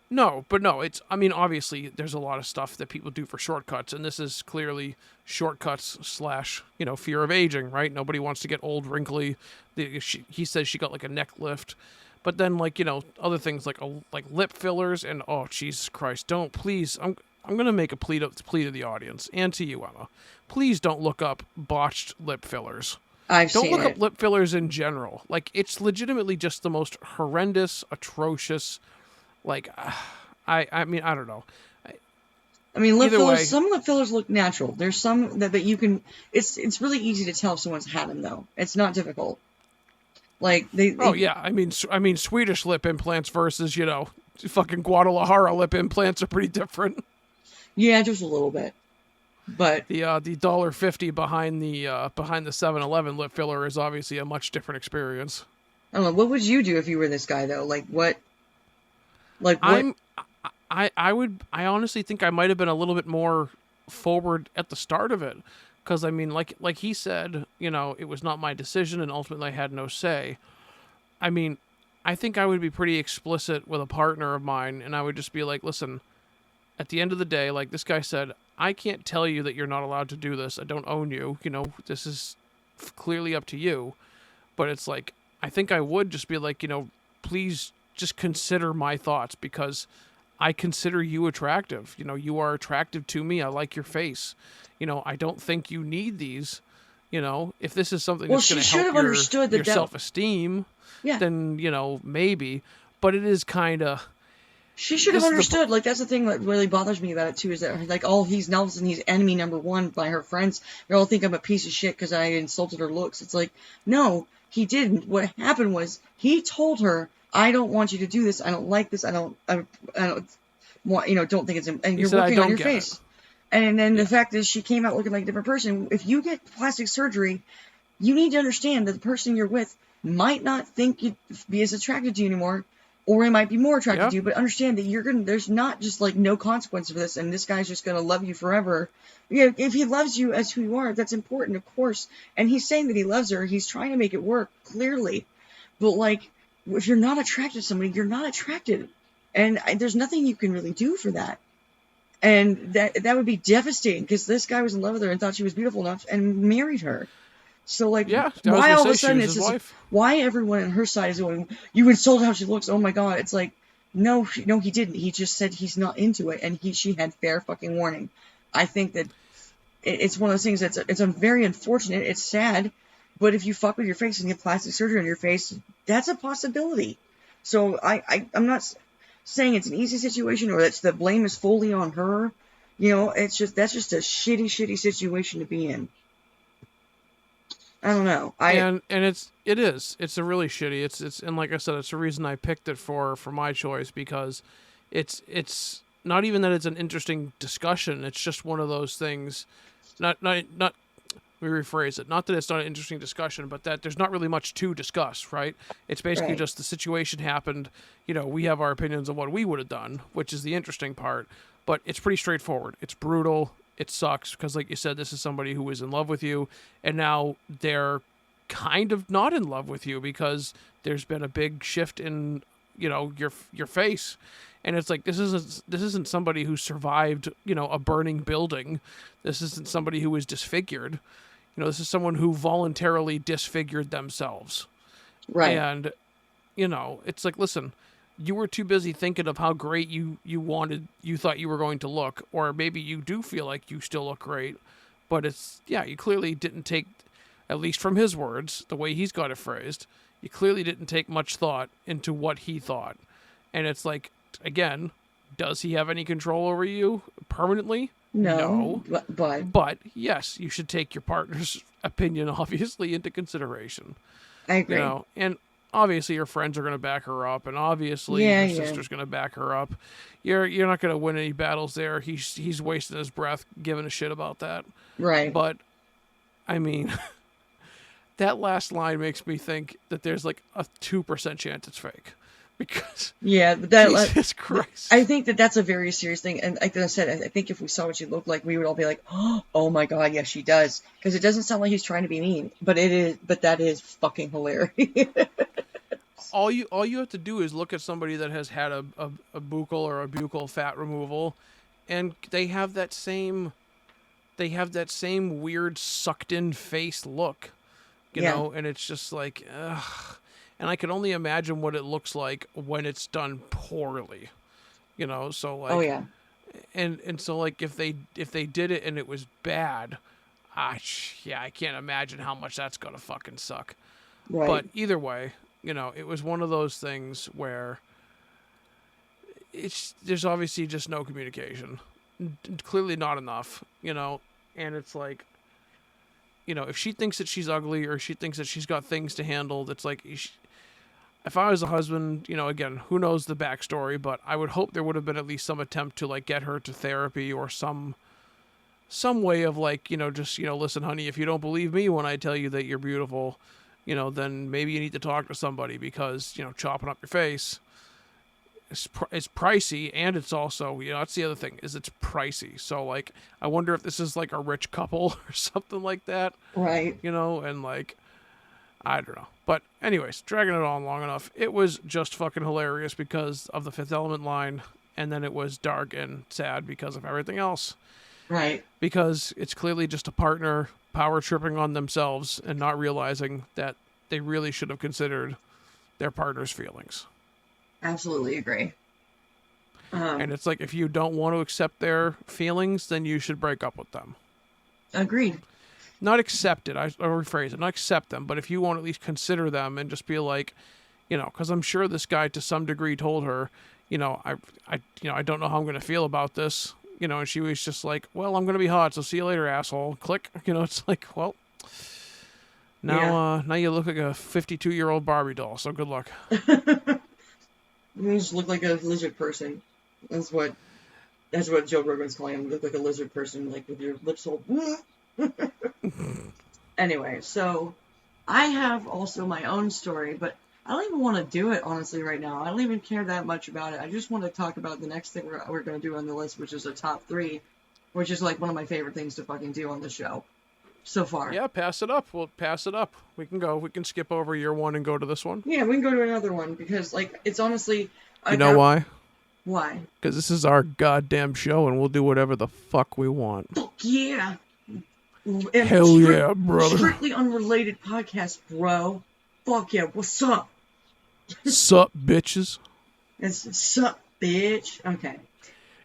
No, it's, obviously there's a lot of stuff that people do for shortcuts, and this is clearly shortcuts / fear of aging, right? Nobody wants to get old, wrinkly. He says she got like a neck lift, but then other things like lip fillers, and oh, Jesus Christ, don't, please, I'm going to make a plea to the audience and to you, Emma. Please don't look up botched lip fillers. Don't look up lip fillers in general. Like, it's legitimately just the most horrendous, atrocious. Like, I don't know. Lip fillers. Some lip fillers look natural. There's some that you can. It's really easy to tell if someone's had them though. It's not difficult. Like they. Oh yeah, Swedish lip implants versus fucking Guadalajara lip implants are pretty different. Yeah, just a little bit. But The $1.50 behind the 7-Eleven lip filler is obviously a much different experience. I don't know. What would you do if you were this guy though? Like what? Like what? I'm I honestly think I might have been a little bit more forward at the start of it, because I mean, like he said, it was not my decision, and ultimately I had no say. I mean, I think I would be pretty explicit with a partner of mine, and I would just be like, listen, at the end of the day, like this guy said, I can't tell you that you're not allowed to do this. I don't own you. This is clearly up to you. But it's like, I think I would just be like, please just consider my thoughts, because I consider you attractive. You are attractive to me. I like your face. I don't think you need these. If this is something Well, that's going she to should help have your, understood your that. self-esteem, Yeah. then, maybe. But it is kind of... She should have understood. Like, that's the thing that really bothers me about it, too, is that, like, he's now all of a sudden he's enemy number one by her friends. They all think I'm a piece of shit because I insulted her looks. It's like, no, he didn't. What happened was he told her, I don't want you to do this. I don't like this. I don't want, don't think it's, and you're working on your face. It. And then the fact is she came out looking like a different person. If you get plastic surgery, you need to understand that the person you're with might not think you'd be as attracted to you anymore, or he might be more attracted to you, but understand that there's not just like no consequence for this, and this guy's just gonna love you forever. If he loves you as who you are, that's important, of course. And he's saying that he loves her, he's trying to make it work, clearly. But like, if you're not attracted to somebody, you're not attracted. And there's nothing you can really do for that. And that would be devastating, because this guy was in love with her and thought she was beautiful enough and married her. So, like, why all of a sudden it's just, why everyone on her side is going, you insulted how she looks, oh my god. It's like, no, he didn't. He just said he's not into it, and she had fair fucking warning. I think that it's one of those things that's, it's a very unfortunate, it's sad, but if you fuck with your face and get plastic surgery on your face, that's a possibility. So, I'm not saying it's an easy situation, or that the blame is fully on her. That's just a shitty situation to be in. I don't know. And it's a really shitty. It's and like I said, it's the reason I picked it for my choice, because it's not even that it's an interesting discussion. It's just one of those things. Not. Let me rephrase it. Not that it's not an interesting discussion, but that there's not really much to discuss, right? It's basically just the situation happened. We have our opinions on what we would have done, which is the interesting part. But it's pretty straightforward. It's brutal. It sucks because, like you said, this is somebody who was in love with you, and now they're kind of not in love with you because there's been a big shift in, your face. And it's like, this isn't somebody who survived, a burning building. This isn't somebody who was disfigured. This is someone who voluntarily disfigured themselves. Right. And, it's like, listen, you were too busy thinking of how great you thought you were going to look, or maybe you do feel like you still look great, but you clearly didn't take, at least from his words, the way he's got it phrased, you clearly didn't take much thought into what he thought. And it's like, again, does he have any control over you permanently? No. But yes, you should take your partner's opinion obviously into consideration. I agree. And obviously your friends are going to back her up, and obviously your sister's going to back her up. You're not going to win any battles there. He's wasting his breath giving a shit about that. Right. But I mean, that last line makes me think that there's like a 2% chance it's fake. Because Jesus Christ. I think that that's a very serious thing, and like I said, I think if we saw what she looked like, we would all be like, "Oh my god, yes, she does," because it doesn't sound like he's trying to be mean, but it is. But that is fucking hilarious. All you have to do is look at somebody that has had a buccal or a buccal fat removal, and they have that same weird sucked in face look, you know, and it's just like, ugh. And I can only imagine what it looks like when it's done poorly, so like, oh yeah. And so like, if they did it and it was bad, I can't imagine how much that's gonna fucking suck. Right. But either way, it was one of those things where there's obviously just no communication, clearly not enough, and it's like, if she thinks that she's ugly, or she thinks that she's got things to handle, that's like, if I was a husband, again, who knows the backstory, but I would hope there would have been at least some attempt to like get her to therapy or some way of like, just, listen, honey, if you don't believe me when I tell you that you're beautiful, then maybe you need to talk to somebody because, chopping up your face it's pricey, and it's also, that's the other thing, is it's pricey. So like, I wonder if this is like a rich couple or something like that, Right. and like, I don't know. But anyways, dragging it on long enough, it was just fucking hilarious because of the Fifth Element line, and then it was dark and sad because of everything else. Right. Because it's clearly just a partner power tripping on themselves and not realizing that they really should have considered their partner's feelings. Absolutely agree. And it's like, if you don't want to accept their feelings, then you should break up with them. Agreed. Not accept it. I'll rephrase it. Not accept them, but if you won't at least consider them and just be like, because I'm sure this guy to some degree told her, I don't know how I'm going to feel about this, and she was just like, well, I'm going to be hot, so see you later, asshole. Click. It's like, well, now you look like a 52-year-old Barbie doll, so good luck. You just look like a lizard person. That's what Joe Rogan's calling him. You look like a lizard person, like with your lips all. Anyway, so I have also my own story, but I don't even want to do it honestly right now. I don't even care that much about it. I just want to talk about the next thing we're going to do on the list, which is a top 3, which is like one of my favorite things to fucking do on the show so far. Yeah, pass it up. We'll pass it up. We can go. We can skip over year 1 and go to this one. Yeah, we can go to another one because, like, it's honestly. You know why? Why? Because this is our goddamn show, and we'll do whatever the fuck we want. Fuck yeah! And hell yeah, brother! Strictly unrelated podcast, bro. Fuck yeah! What's up? Sup, bitches? It's sup, bitch. Okay.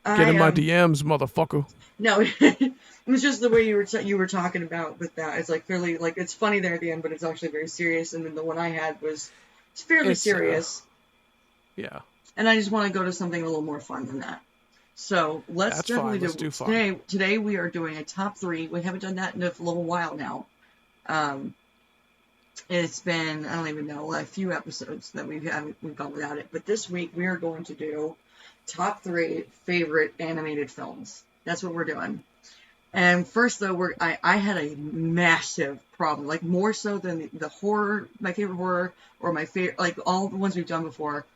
Get in my DMs, motherfucker. No, it was just the way you were talking about with that. It's like fairly, like, it's funny there at the end, but it's actually very serious. And then the one I had was fairly serious. Yeah. And I just want to go to something a little more fun than that. So let's do fun. Today we are doing a top 3. We haven't done that in a little while now. It's been, I don't even know, a few episodes that we've gone without it. But this week we are going to do top 3 favorite animated films. That's what we're doing. And first though, I had a massive problem, like more so than the horror, my favorite horror, or my favorite, like all the ones we've done before.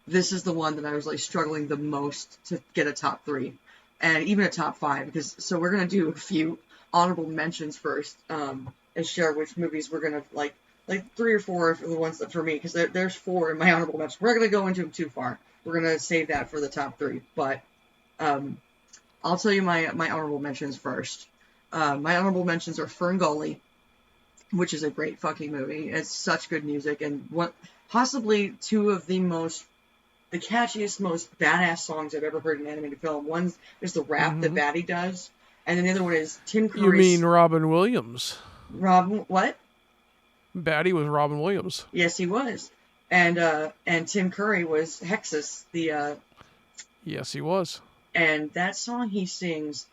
This is the one that I was like struggling the most to get a top 3, and even a top 5. Because so we're gonna do a few honorable mentions first, and share which movies we're gonna like 3 or 4 for the ones that for me, because there's 4 in my honorable mentions. We're not gonna go into them too far. We're gonna save that for the top 3. But I'll tell you my honorable mentions first. My honorable mentions are Ferngully, which is a great fucking movie. It's such good music, and possibly 2 of the catchiest, most badass songs I've ever heard in an animated film. One is the rap that Batty does, and then the other one is Tim Curry's... You mean Robin Williams? Robin, what? Batty was Robin Williams. Yes, he was. And Tim Curry was Hexus, the... Yes, he was. And that song he sings...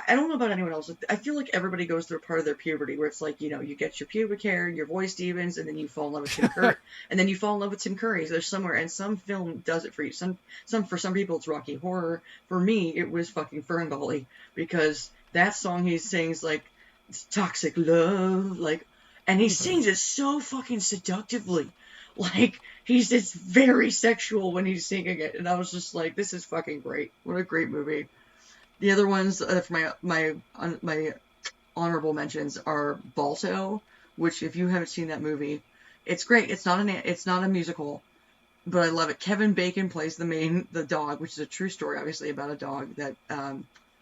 I don't know about anyone else. I feel like everybody goes through a part of their puberty where it's like, you get your pubic hair, your voice deepens, and then you fall in love with Tim Curry. And then you fall in love with Tim Curry. So there's somewhere, and some film does it for you. For some people, it's Rocky Horror. For me, it was fucking Ferngully, because that song he sings, like, it's toxic love, like, and he sings it so fucking seductively. Like, it's very sexual when he's singing it. And I was just like, this is fucking great. What a great movie. The other ones for my honorable mentions are Balto, which if you haven't seen that movie, it's great. It's not a musical, but I love it. Kevin Bacon plays the dog, which is a true story, obviously, about a dog that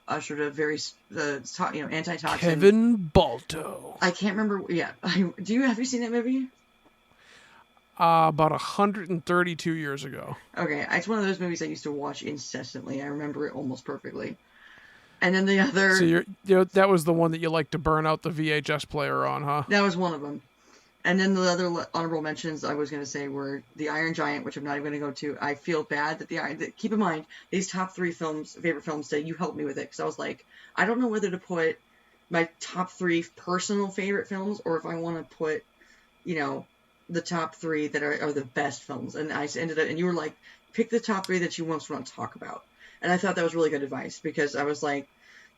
ushered a very antitoxin. Kevin Balto. I can't remember. Yeah, have you seen that movie? About 132 years ago. Okay, it's one of those movies I used to watch incessantly. I remember it almost perfectly. And then the other... So that was the one that you like to burn out the VHS player on, huh? That was one of them. And then the other honorable mentions I was going to say were The Iron Giant, which I'm not even going to go to. I feel bad that keep in mind, these top 3 favorite films today, you helped me with it. Because I was like, I don't know whether to put my top 3 personal favorite films, or if I want to put, the top three that are the best films, and I ended up, and you were like, pick the top three that you most want to talk about, and I thought that was really good advice because I was like,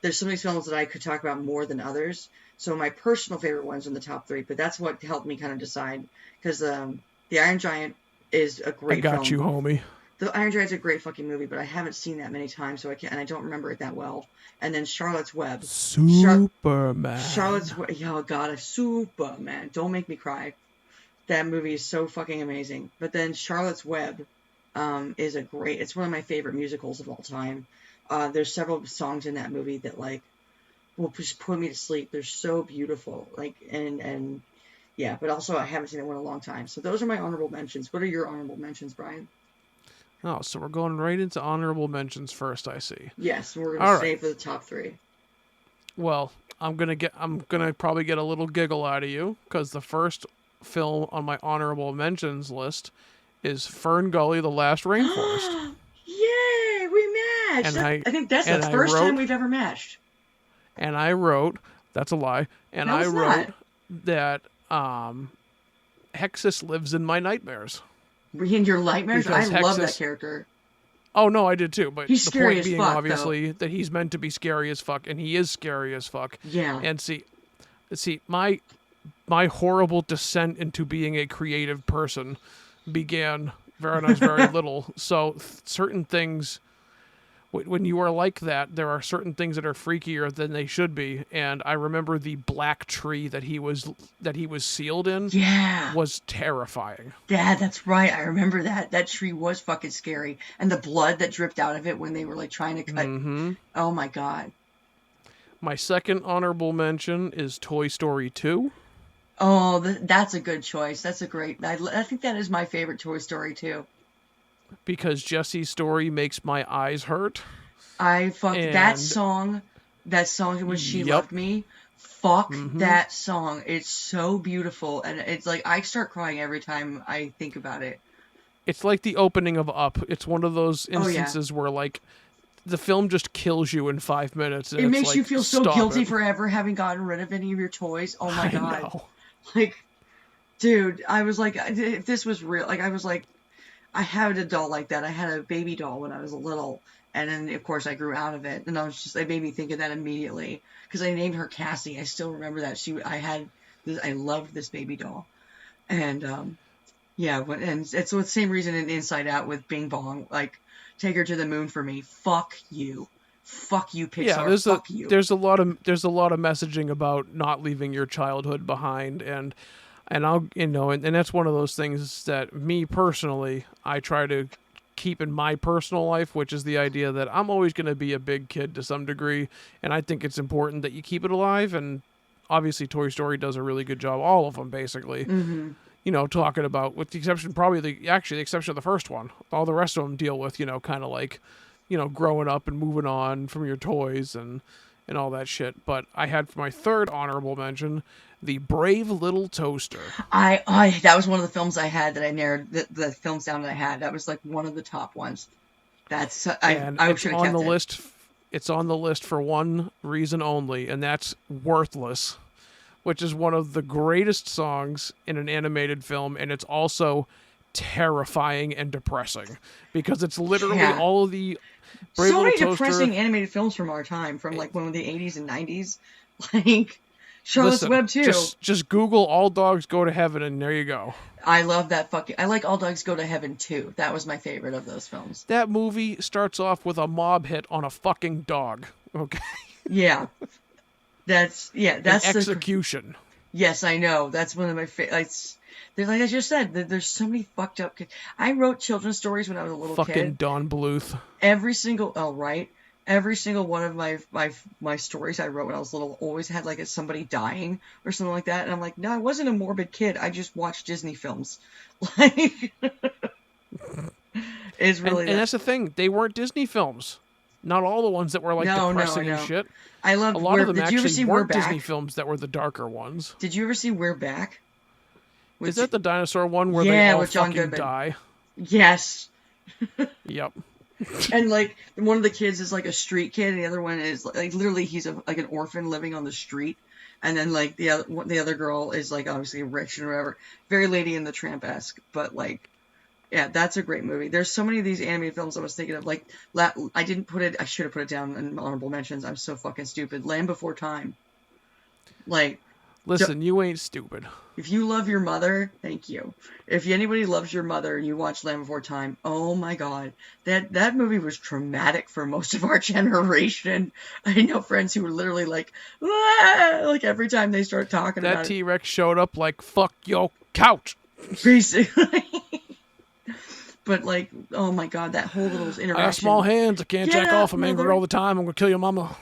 there's some of these films that I could talk about more than others, so my personal favorite ones in the top three, but that's what helped me kind of decide because The Iron Giant is a I great got film. you, homie. The Iron Giant's a great fucking movie, but I haven't seen that many times, so I can't, and I don't remember it that well. And then Charlotte's Web. Superman. Oh god, Superman. Don't make me cry. That movie is so fucking amazing. But then Charlotte's Web is it's one of my favorite musicals of all time. There's several songs in that movie that like will just put me to sleep. They're so beautiful. Like and yeah, but also I haven't seen that one in a long time. So those are my honorable mentions. What are your honorable mentions, Brian? Oh, so we're going right into honorable mentions first, I see. Yes, we're gonna stay for the top three. Well, I'm gonna probably get a little giggle out of you because the first film on my honorable mentions list is Fern Gully: The Last Rainforest. Yay, we matched! I think that's the first time we've ever matched. And I wrote, that's a lie. And I wrote that Hexus lives in my nightmares. In your nightmares? I love that character. Oh no, I did too. But he's the scary point as being, fuck, obviously, that he's meant to be scary as fuck, and he is scary as fuck. Yeah. And see, my horrible descent into being a creative person began when I was very little. So certain things, when you are like that, there are certain things that are freakier than they should be. And I remember the black tree that he was sealed in. Yeah, was terrifying. Yeah, that's right. I remember that. That tree was fucking scary, and the blood that dripped out of it when they were like trying to cut. Mm-hmm. Oh my god. My second honorable mention is Toy Story 2. Oh, that's a good choice. That's a great. I think that is my favorite Toy Story too. Because Jessie's story makes my eyes hurt. That song when she loved me. Fuck that song. It's so beautiful, and it's like I start crying every time I think about it. It's like the opening of Up. It's one of those instances where like the film just kills you in 5 minutes. And it makes you feel so guilty for forever having gotten rid of any of your toys. Oh my god. I know. Like, dude, I was like, if this was real, like I was like, I had a doll like that. I had a baby doll when I was little, and then of course I grew out of it, and it made me think of that immediately because I named her Cassie. I still remember that I loved this baby doll, and so it's the same reason in Inside Out with Bing Bong, like take her to the moon for me. Fuck you, Pixar. Yeah, there's a lot of messaging about not leaving your childhood behind, and I'll, and that's one of those things that me personally, I try to keep in my personal life, which is the idea that I'm always going to be a big kid to some degree. And I think it's important that you keep it alive. And obviously Toy Story does a really good job. All of them, basically, talking about, with the exception, probably the exception of the first one, all the rest of them deal with, kind of like, growing up and moving on from your toys and all that shit. But I had for my third honorable mention, The Brave Little Toaster. That was one of the films I had that I narrowed the films down that I had. That was like one of the top ones. I should have kept it. It's on the list for one reason only, and that's Worthless, which is one of the greatest songs in an animated film, and it's also terrifying and depressing because it's literally all of the Brave so Little many Toaster, depressing animated films from our time, from like one of the 80s and 90s, like Charlotte's Web too. Just Google All Dogs Go to Heaven, and there you go. I love that I like All Dogs Go to Heaven too. That was my favorite of those films. That movie starts off with a mob hit on a fucking dog. Okay. Yeah. That's execution. Yes, I know. That's one of my favorites. Like I just said, there's so many fucked up kids. I wrote children's stories when I was a little kid. Fucking Don Bluth. Every single one of my stories I wrote when I was little always had like somebody dying or something like that, and I'm like, no, I wasn't a morbid kid. I just watched Disney films. Like, it's really and that's the thing. They weren't Disney films. Not all the ones that were like depressing and shit. I love a lot of them actually weren't Disney films that were the darker ones. Did you ever see We're Back? Is that the dinosaur one where they all fucking die? Yes. Yep. And like one of the kids is like a street kid, and the other one is like literally he's like an orphan living on the street. And then like the other girl is like obviously rich and whatever, very Lady and the Tramp-esque, but like yeah, that's a great movie. There's so many of these animated films I was thinking of. Like I didn't put it. I should have put it down in honorable mentions. I'm so fucking stupid. Land Before Time. Like, Listen, you ain't stupid. if you love your mother, thank you. If anybody loves your mother and you watch Land Before Time, oh my god, that movie was traumatic for most of our generation. I know friends who were literally like, "Ah!" Like every time they start talking That about T-Rex showed up like, fuck your couch. it, basically. But like, oh my god, that whole little interaction. I got small hands. I can't Get jack up, off. I'm angry mother. all the time. I'm gonna kill your mama.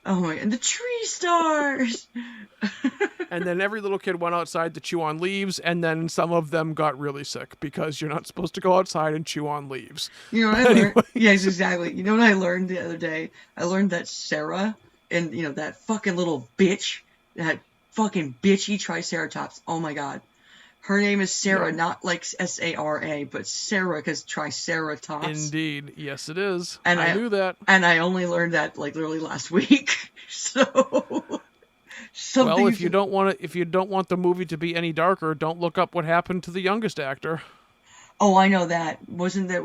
Oh my, and the tree stars. And then every little kid went outside to chew on leaves, and then some of them got really sick because you're not supposed to go outside and chew on leaves. You know what I learned? Yes, exactly. You know what I learned the other day? I learned that Sarah and that fucking little bitch, that fucking bitchy Triceratops. Oh my god. Her name is Sarah, Yeah. not like Sara, but Sarah because Triceratops. Indeed. Yes, it is. And I knew that. And I only learned that like literally last week. So Well, if you don't want the movie to be any darker, don't look up what happened to the youngest actor. Oh, I know that. There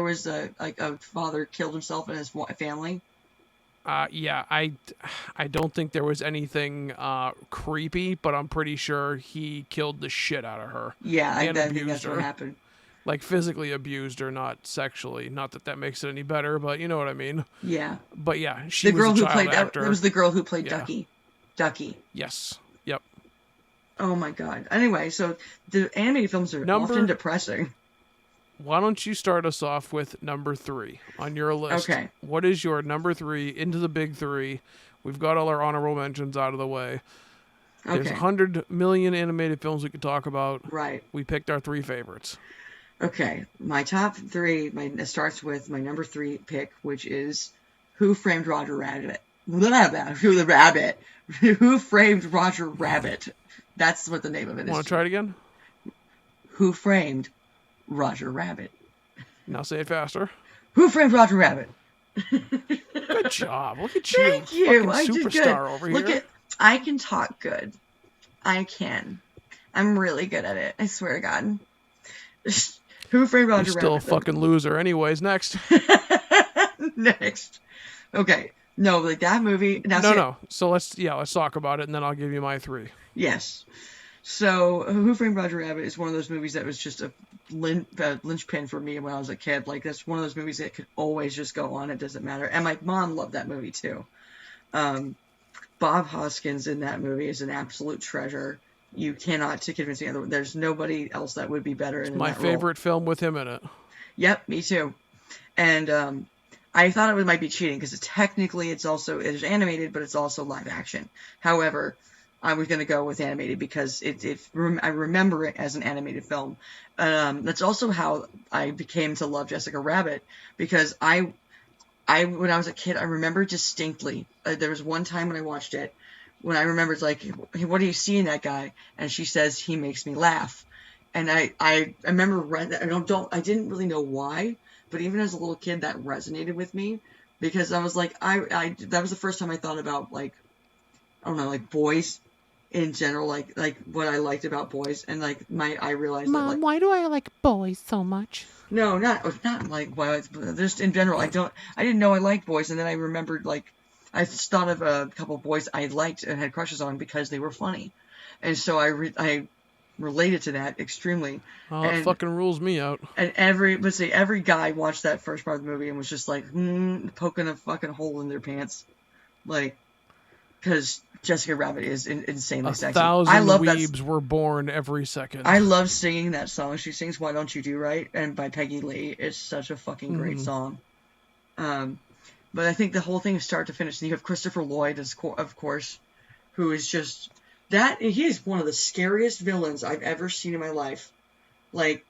was a father killed himself and his family? Yeah, I don't think there was anything creepy, but I'm pretty sure he killed the shit out of her. Yeah, I and think abused that's her. what happened. Like physically abused her, not sexually. Not that makes it any better, but you know what I mean. Yeah. But yeah, she The was girl a who child played actor. it was the girl who played Yeah. Ducky. Yes. Yep. Oh my god. Anyway, so the animated films are often depressing. Why don't you start us off with number 3 on your list? Okay. What is your number 3 into the big 3? We've got all our honorable mentions out of the way. There's Okay. 100 million animated films we could talk about. Right. We picked our 3 favorites. Okay. My top 3, it starts with my number 3 pick, which is Who Framed Roger Rabbit? Who Framed Roger Rabbit? That's what the name of it is. Want to try it again? Who Framed Roger Rabbit? Now say it faster. Who Framed Roger Rabbit? Good job. Look at you. Thank you. Fucking I did good. superstar over Look here. at, I can talk good. I can. I'm really good at it. I swear to God. Who Framed Roger You're still Rabbit? a fucking loser. Anyways, next. Next. Okay. No, like that movie. Now, No. So let's talk about it, and then I'll give you my 3. Yes. So, Who Framed Roger Rabbit is one of those movies that was just a linchpin for me when I was a kid. Like, that's one of those movies that could always just go on. It doesn't matter. And my mom loved that movie, too. Bob Hoskins in that movie is an absolute treasure. You cannot convince me otherwise. There's nobody else that would be better in My that role. favorite film with him in it. Yep, me too. And I thought it might be cheating because technically it is animated, but it's also live action. However, I was going to go with animated because I remember it as an animated film. That's also how I became to love Jessica Rabbit, because when I was a kid, I remember distinctly, there was one time when I watched it, when I remember it's like, hey, what do you see in that guy? And she says, he makes me laugh. And I remember, I didn't really know why, but even as a little kid, that resonated with me, because I was like, that was the first time I thought about, like, I don't know, like boys in general, like what I liked about boys, and like I realized Mom, that, like, why do I like boys so much? no, not like boys, but just in general, I didn't know I liked boys, and then I remembered, like, I thought of a couple of boys I liked and had crushes on because they were funny, and so I related to that extremely. Oh, it fucking rules me out. And every guy watched that first part of the movie and was just like, poking a fucking hole in their pants, like, because Jessica Rabbit is insanely sexy. 1,000 I love weebs were born every second. I love singing that song. She sings "Why Don't You Do Right" and by Peggy Lee. It's such a fucking great song. But I think the whole thing is start to finish. And you have Christopher Lloyd, of course, who is just that. He is one of the scariest villains I've ever seen in my life. Like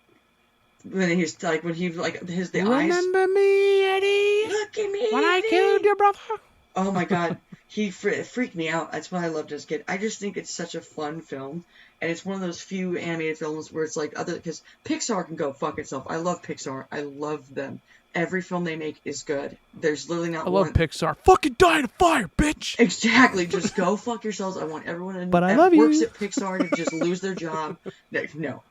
when the eyes. Remember me, Eddie? Look at me, When I Eddie. killed your brother? Oh my god, he freaked me out. That's what I loved as a kid. I just think it's such a fun film, and it's one of those few animated films where it's like because Pixar can go fuck itself. I love Pixar. I love them. every film they make is good. There's literally not I love one. Pixar. Fucking die in a fire, bitch. Exactly. Just go fuck yourselves. I want everyone But I that love works you. at Pixar to just lose their job. No.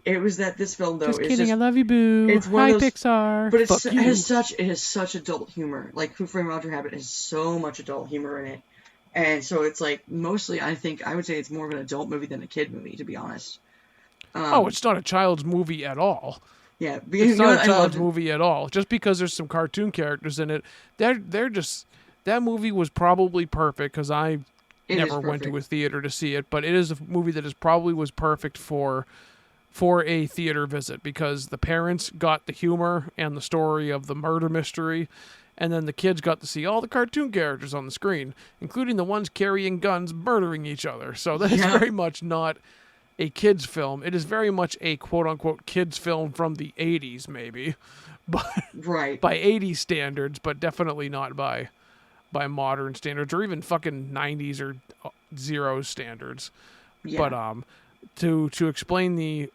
It was that this film though Just is kidding. just I love you, boo. it's one Hi, of those, Pixar. but Fuck it you. has such adult humor. Like Who Framed Roger Rabbit has so much adult humor in it, and so it's like mostly I would say it's more of an adult movie than a kid movie, to be honest. Oh, it's not a child's movie at all. Yeah, It's because not a I child's loved it. movie at all. Just because there's some cartoon characters in it, they're just that movie was probably perfect because I It is never went to a perfect. theater to see it, but it is a movie that is probably was perfect for a theater visit because the parents got the humor and the story of the murder mystery, and then the kids got to see all the cartoon characters on the screen, including the ones carrying guns murdering each other. So that is Yeah. very much not a kids film. It is very much a quote unquote kids film from the 80s maybe. But Right. by 80s standards, but definitely not by modern standards or even fucking 90s or zeros standards. Yeah. But to explain the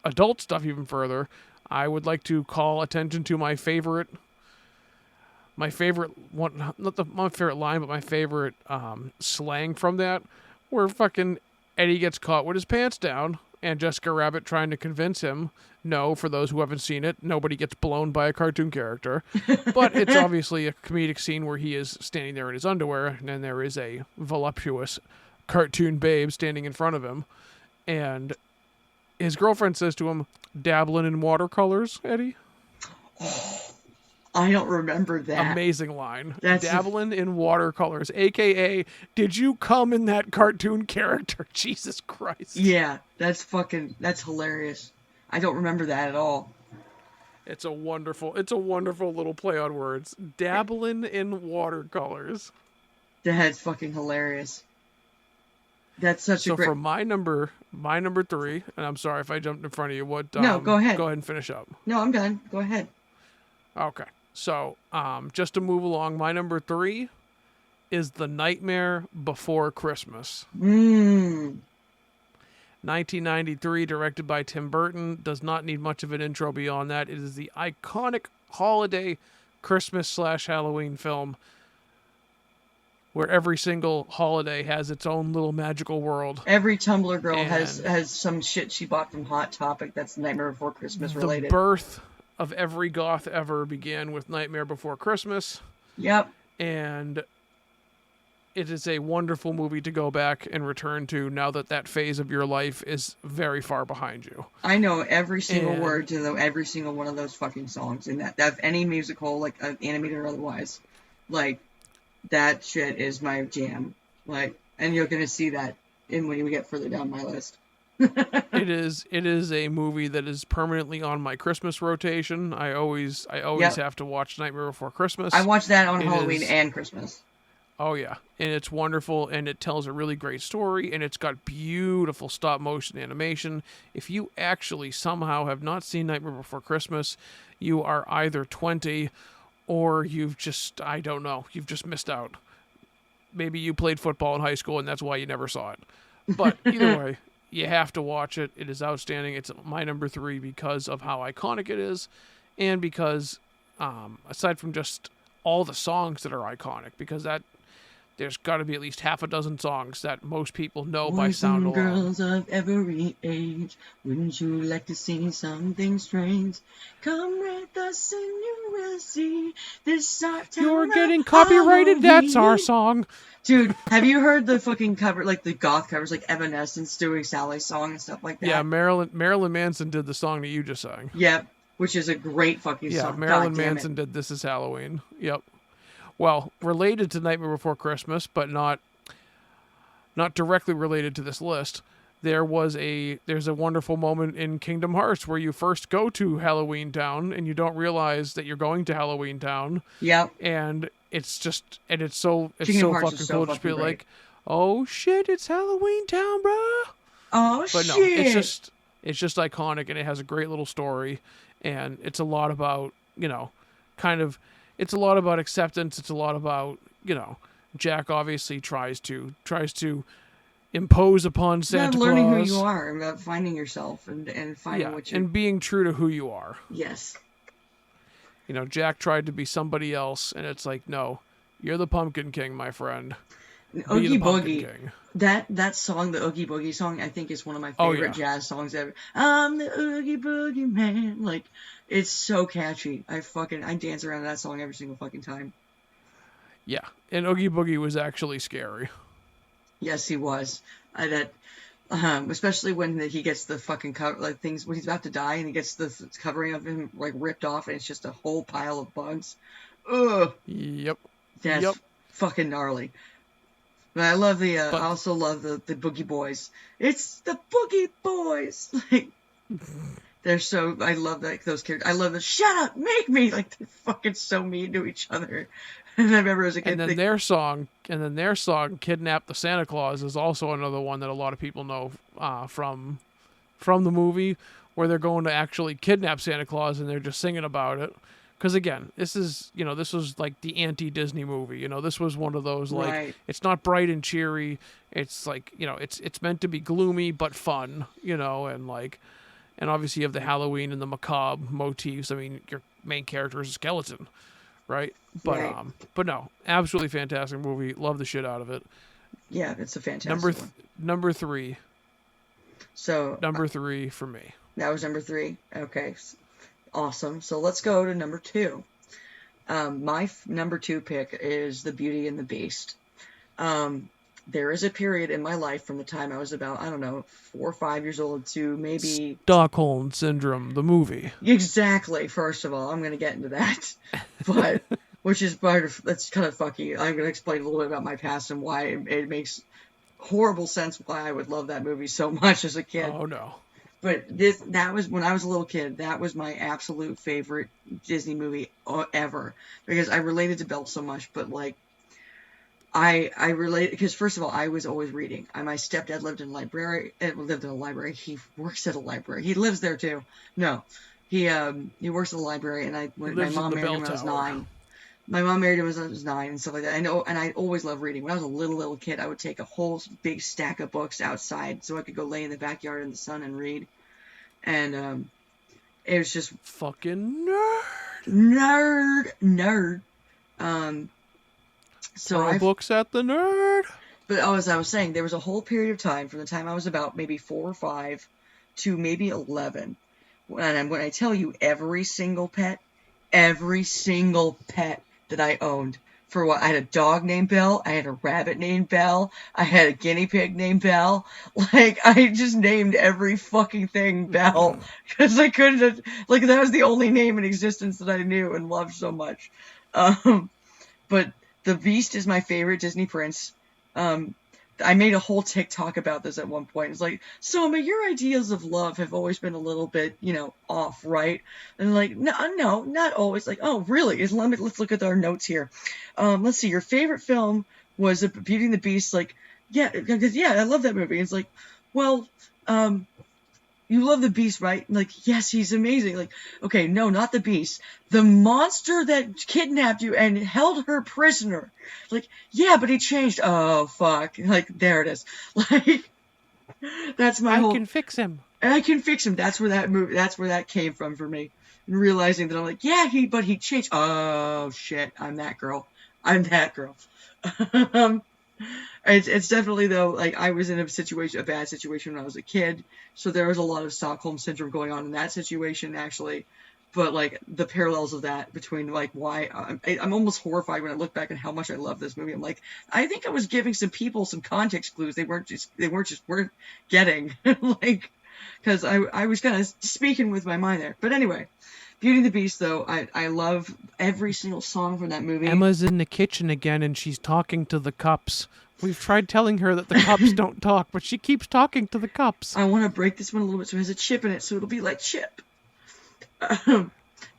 adult stuff even further, I would like to call attention to my favorite one, not my favorite line, but my favorite slang from that, where fucking Eddie gets caught with his pants down, and Jessica Rabbit trying to convince him. No, for those who haven't seen it, nobody gets blown by a cartoon character. But it's obviously a comedic scene where he is standing there in his underwear, and then there is a voluptuous cartoon babe standing in front of him. And his girlfriend says to him, "Dabbling in watercolors, Eddie?" I don't remember that. Amazing line. That's Dabbling in watercolors, a.k.a. did you come in that cartoon character? Jesus Christ. Yeah, that's hilarious. I don't remember that at all. It's a wonderful little play on words. Dabbling in watercolors. That's fucking hilarious. That's such So a great. for my number 3, and I'm sorry if I jumped in front of you. What? No, go ahead. Go ahead and finish up. No, I'm done. Go ahead. Okay. So, just to move along, my number 3 is The Nightmare Before Christmas. 1993, directed by Tim Burton. Does not need much of an intro beyond that. It is the iconic holiday Christmas/Halloween film where every single holiday has its own little magical world. Every Tumblr girl And- has some shit she bought from Hot Topic that's Nightmare Before Christmas related. The birth of every goth ever began with Nightmare Before Christmas. Yep. And it is a wonderful movie to go back and return to now that that phase of your life is very far behind you. I know every single And- word to every single one of those fucking songs in that any musical, like animated or otherwise. Like, that shit is my jam. Like, and you're gonna see that when you get further down my list. It is a movie that is permanently on my Christmas rotation. I always Yep. have to watch Nightmare Before Christmas. I watched that on It Halloween is- and Christmas. Oh yeah, and it's wonderful, and it tells a really great story, and it's got beautiful stop motion animation. If you actually somehow have not seen Nightmare Before Christmas, you are either 20 or you've just you've just missed out. Maybe you played football in high school and that's why you never saw it. But either way, you have to watch it. It is outstanding. It's my number 3 because of how iconic it is, and because aside from just all the songs that are iconic, because there's got to be at least half a dozen songs that most people know by Boys sound and alone. girls of every age, wouldn't you like to see something strange? Come with us and you will see this our town You're of getting copyrighted. That's our Halloween. song. Dude, have you heard the fucking cover, like the goth covers, like Evanescence doing Sally's song and stuff like that? Yeah, Marilyn Manson did the song that you just sang. Yep, which is a great fucking Yeah, song. Marilyn God damn it. Manson did This Is Halloween. Yep. Well, related to Nightmare Before Christmas, but not directly related to this list. There's a wonderful moment in Kingdom Hearts where you first go to Halloween Town and you don't realize that you're going to Halloween Town, Yep. and it's so Kingdom so Hearts fucking is so cool to just be fucking great. like, oh shit, it's Halloween Town, bruh. Oh, But no, shit. it's just iconic, and it has a great little story, and it's a lot about, it's a lot about acceptance. It's a lot about, Jack obviously tries to impose upon About Santa learning Claus. who you are, about finding yourself and finding Yeah, what you. and being true to who you are. Yes. You know, Jack tried to be somebody else, and it's like, no, you're the Pumpkin King, my friend. Be the Oogie Pumpkin Boogie. King. That song, the Oogie Boogie song, I think is one of my Oh, favorite yeah. jazz songs ever. I'm the Oogie Boogie man. Like, it's so catchy. I dance around to that song every single fucking time. Yeah, and Oogie Boogie was actually scary. Yes, he was. Especially when he gets the fucking cover, like things when he's about to die and he gets the covering of him like ripped off and it's just a whole pile of bugs. Ugh, Yep. that's Yep. fucking gnarly. But I love I But also love the Boogie Boys. It's the Boogie Boys. Like, they're so, I love those characters. I love the shut up, make me. Like, they're fucking so mean to each other. And I remember as a kid, and then their song "Kidnap the Santa Claus" is also another one that a lot of people know from the movie, where they're going to actually kidnap Santa Claus and they're just singing about it. Because again, this was like the anti-Disney movie. You know, this was one of those like right. it's not bright and cheery. It's like, you know, it's meant to be gloomy but fun. You know, and obviously you have the Halloween and the macabre motifs. I mean, your main character is a skeleton, right? But Right. but no, absolutely fantastic movie. Love the shit out of it. Yeah, it's a fantastic one. Number three So, for me. that was number 3. Okay. Awesome. So let's go to number 2. My number 2 pick is The Beauty and the Beast. There is a period in my life from the time I was about, I don't know, 4 or 5 years old to maybe... Stockholm Syndrome, the movie. Exactly. First of all, I'm going to get into that. But, which is part of, that's kind of fucky. I'm going to explain a little bit about my past and why it makes horrible sense why I would love that movie so much as a kid. Oh, no. But that was when I was a little kid. That was my absolute favorite Disney movie ever because I related to Belle so much. But like, I related because first of all, I was always reading. My stepdad lived in a library. He works at a library. He lives there too. No, he works at a library. And my mom married him when I was 9. My mom married him when I was 9 and stuff like that. I know, and I always loved reading. When I was a little kid, I would take a whole big stack of books outside so I could go lay in the backyard in the sun and read. And it was just fucking nerd. So books at the nerd. But as I was saying, there was a whole period of time from the time I was about maybe 4 or 5 to maybe 11. And when I tell you every single pet that I owned. For what? I had a dog named Belle. I had a rabbit named Belle. I had a guinea pig named Belle. Like, I just named every fucking thing Belle. Because I couldn't, like, that was the only name in existence that I knew and loved so much. But the Beast is my favorite Disney prince. I made a whole TikTok about this at one point. It's like, Soma, your ideas of love have always been a little bit, off, right? And like, no, not always. Like, oh, really? Let's look at our notes here. Let's see. Your favorite film was Beauty and the Beast. Like, yeah, because I love that movie. It's like, well, you love the Beast, right? Like, yes, he's amazing. Like, okay, no, not the Beast. The monster that kidnapped you and held her prisoner. Like, yeah, but he changed. Oh, fuck. Like, there it is. Like, that's my whole... I can fix him. That's where that came from for me. And realizing that I'm like, yeah, but he changed. Oh, shit, I'm that girl. It's definitely, though, like, I was in a bad situation when I was a kid, so there was a lot of Stockholm Syndrome going on in that situation, actually, but, like, the parallels of that between, like, why, I'm almost horrified when I look back at how much I love this movie. I'm like, I think I was giving some people some context clues they weren't getting, like, because I was kind of speaking with my mind there, but anyway. Beauty and the Beast, though, I love every single song from that movie. Emma's in the kitchen again, and she's talking to the cups. We've tried telling her that the cups don't talk, but she keeps talking to the cups. I want to break this one a little bit so it has a chip in it, so it'll be like Chip. The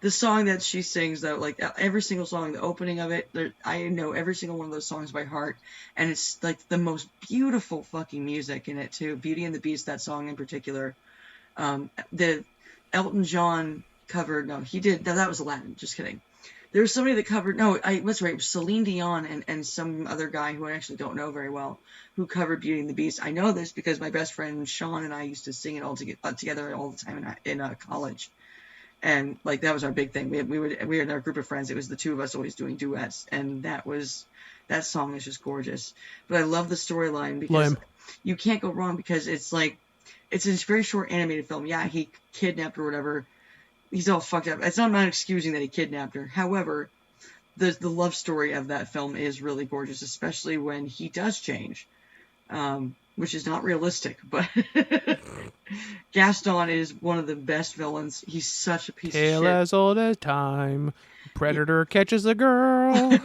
song that she sings, though, like every single song, the opening of it, I know every single one of those songs by heart, and it's like the most beautiful fucking music in it, too. Beauty and the Beast, that song in particular. The Elton John... covered, no, he did, no, that was Aladdin, just kidding. There was somebody that covered, no, what's right, Celine Dion and some other guy who I actually don't know very well, who covered Beauty and the Beast. I know this because my best friend Sean and I used to sing it all together all the time in college. And like that was our big thing. We were in our group of friends. It was the two of us always doing duets, and that song is just gorgeous. But I love the storyline because you can't go wrong because it's like it's a very short animated film. Yeah, he kidnapped or whatever. He's all fucked up. I'm not excusing that he kidnapped her. However, the love story of that film is really gorgeous, especially when he does change, which is not realistic. But Gaston is one of the best villains. He's such a piece of shit. Tale as old as time. Predator catches a girl.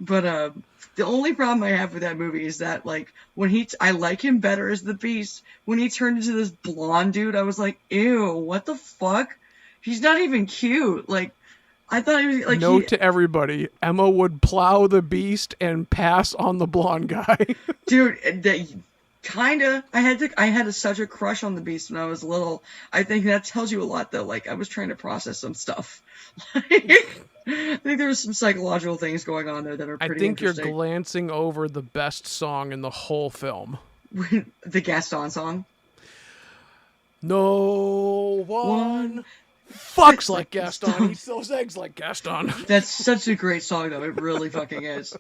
But the only problem I have with that movie is that, like, when I like him better as the Beast. When he turned into this blonde dude, I was like, ew, what the fuck? He's not even cute. Like, I thought he was like. Note to everybody: Emma would plow the Beast and pass on the blonde guy. Dude, kinda. I had such a crush on the Beast when I was little. I think that tells you a lot, though. Like, I was trying to process some stuff. I think there's some psychological things going on there that are pretty interesting. You're glancing over the best song in the whole film. The Gaston song? No one fucks like Gaston. Eats those eggs like Gaston. That's such a great song, though. It really fucking is.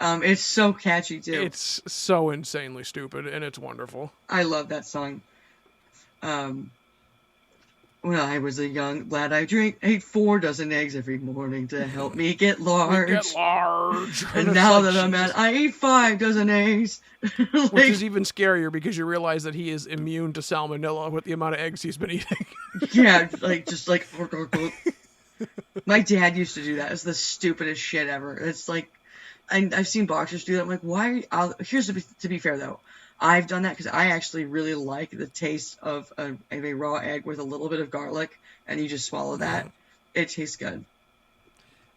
It's so catchy, too. It's so insanely stupid, and it's wonderful. I love that song. When I was a young lad, I ate 4 dozen eggs every morning to help me get large. And now that I'm at, I eat 5 dozen eggs. Which is even scarier because you realize that he is immune to salmonella with the amount of eggs he's been eating. Yeah, just like. My dad used to do that. It's the stupidest shit ever. It's like, I've seen boxers do that. I'm like, why? Here's to be fair though. I've done that because I actually really like the taste of a raw egg with a little bit of garlic, and you just swallow that. It tastes good.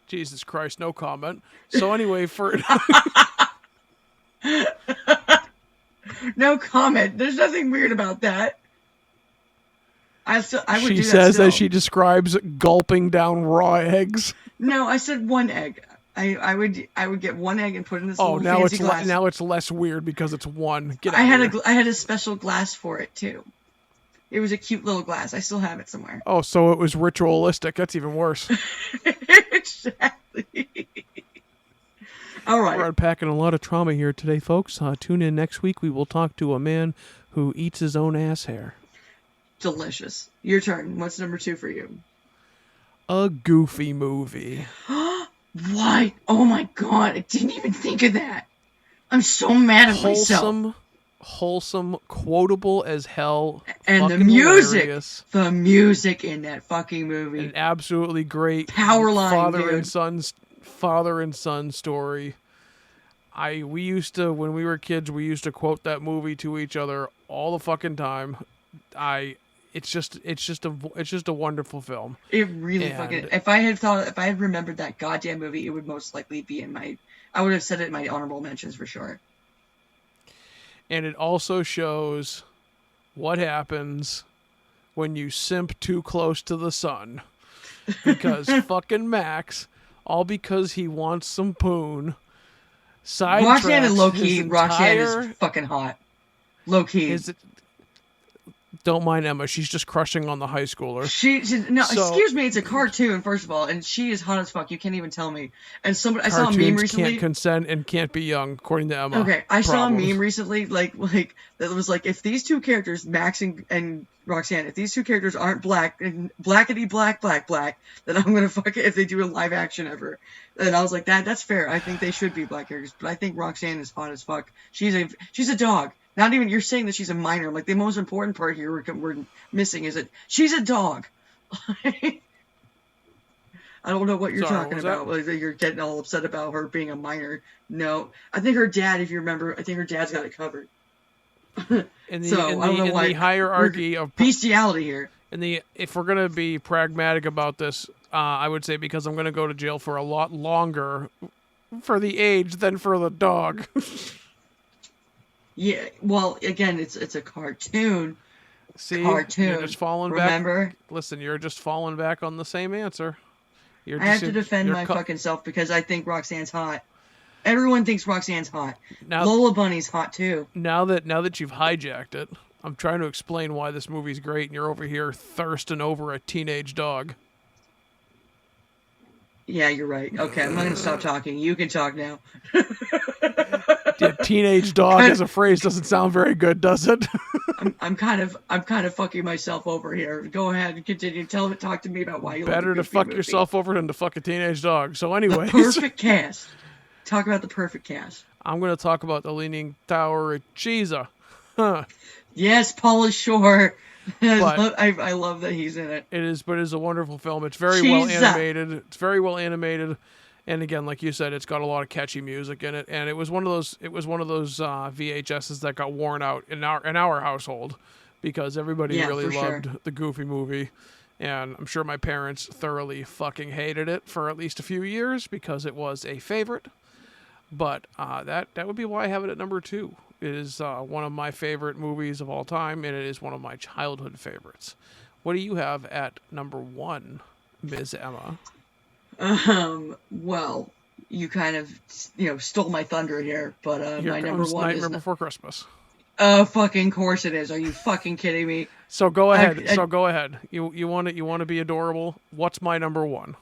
Jesus Christ, no comment. So anyway, for no comment. There's nothing weird about that. I would do that. She says as she describes gulping down raw eggs. No, I said 1 egg. I would get 1 egg and put it in this little fancy glass. Now it's less weird because it's 1. I had a special glass for it too. It was a cute little glass. I still have it somewhere. Oh, so it was ritualistic. That's even worse. Exactly. All right. We're unpacking a lot of trauma here today, folks. Tune in next week. We will talk to a man who eats his own ass hair. Delicious. Your turn. What's number 2 for you? A Goofy movie. Why? Oh my god, I didn't even think of that. I'm so mad at myself. Wholesome, quotable as hell. And the music. Hilarious. The music in that fucking movie. An absolutely great power line, father and son story. We used to, when we were kids, we used to quote that movie to each other all the fucking time. It's just a wonderful film. It really fucking. If I had remembered that goddamn movie, it would most likely be I would have said it in my honorable mentions for sure. And it also shows what happens when you simp too close to the sun, because fucking Max, all because he wants some poon. Roxanne and Roxanne is fucking hot. Low key. Don't mind Emma. She's just crushing on the high schooler. Excuse me. It's a cartoon, first of all, and she is hot as fuck. You can't even tell me. And I saw a meme recently. Can't consent and can't be young, according to Emma. Okay, I saw a meme recently, like that was like, if these two characters, Max and Roxanne, if these two characters aren't black and blackety black, then I'm gonna fuck it if they do a live action ever. And I was like, that's fair. I think they should be black characters, but I think Roxanne is hot as fuck. She's a dog. Not even, you're saying that she's a minor. Like, the most important part here we're missing is that she's a dog. I don't know what you're talking about. You're getting all upset about her being a minor. No. I think her dad, if you remember, her dad's got it covered. In the hierarchy of bestiality here. If we're going to be pragmatic about this, I would say because I'm going to go to jail for a lot longer for the age than for the dog. Yeah, well, again, it's a cartoon, See, Cartoon. you're just falling Remember? back. Listen, you're just falling back on the same answer. I have to defend my fucking self because I think Roxanne's hot. Everyone thinks Roxanne's hot. Lola Bunny's hot too. Now that you've hijacked it, I'm trying to explain why this movie's great, and you're over here thirsting over a teenage dog. Yeah, you're right. Okay, I'm not gonna stop talking. You can talk now. Yeah, teenage dog as a phrase doesn't sound very good, does it? I'm kind of fucking myself over here. Go ahead and continue. Talk to me about why you better to fuck yourself over than to fuck a teenage dog. So anyway, the perfect cast. Talk about the perfect cast. I'm going to talk about the Leaning Tower of Pisa. Huh. Yes, Paula Shore. I love that he's in it. It is a wonderful film. It's very well animated. It's very well animated. And again, like you said, it's got a lot of catchy music in it, and it was one of those VHSs that got worn out in our household because everybody really loved the Goofy movie, and I'm sure my parents thoroughly fucking hated it for at least a few years because it was a favorite. But that would be why I have it at number 2. It is one of my favorite movies of all time, and it is one of my childhood favorites. What do you have at number 1, Ms. Emma? Well, you kind of, stole my thunder here, but my number 1 Nightmare Before Christmas. Fucking course it is. Are you fucking kidding me? So go ahead. Go ahead. You want to be adorable? What's my number 1?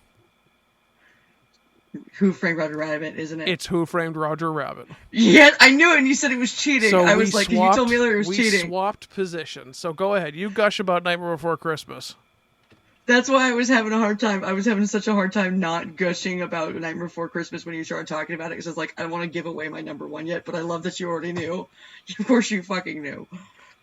Who Framed Roger Rabbit, isn't it? It's Who Framed Roger Rabbit. Yeah, I knew it, and you said it was cheating. So I was like, you told me earlier it was cheating. We swapped positions. So go ahead. You gush about Nightmare Before Christmas. That's why I was having a hard time. I was having such a hard time not gushing about Nightmare Before Christmas when you started talking about it, because I was like, I don't want to give away my number 1 yet, but I love that you already knew. Of course you fucking knew.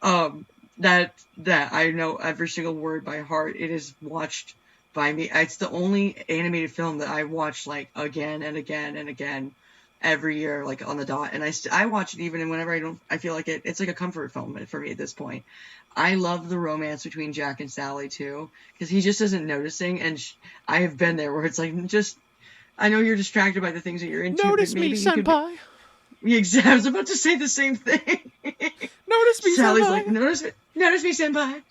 That I know every single word by heart. It is watched by me. It's the only animated film that I watch like again and again and again every year, like on the dot. And I watch it even whenever I feel like it's like a comfort film for me at this point. I love the romance between Jack and Sally too, because he just isn't noticing. And I have been there where it's like, I know you're distracted by the things that you're into. Notice me, senpai. Exactly. I was about to say the same thing. Notice me, Sally's senpai. like, notice me, senpai.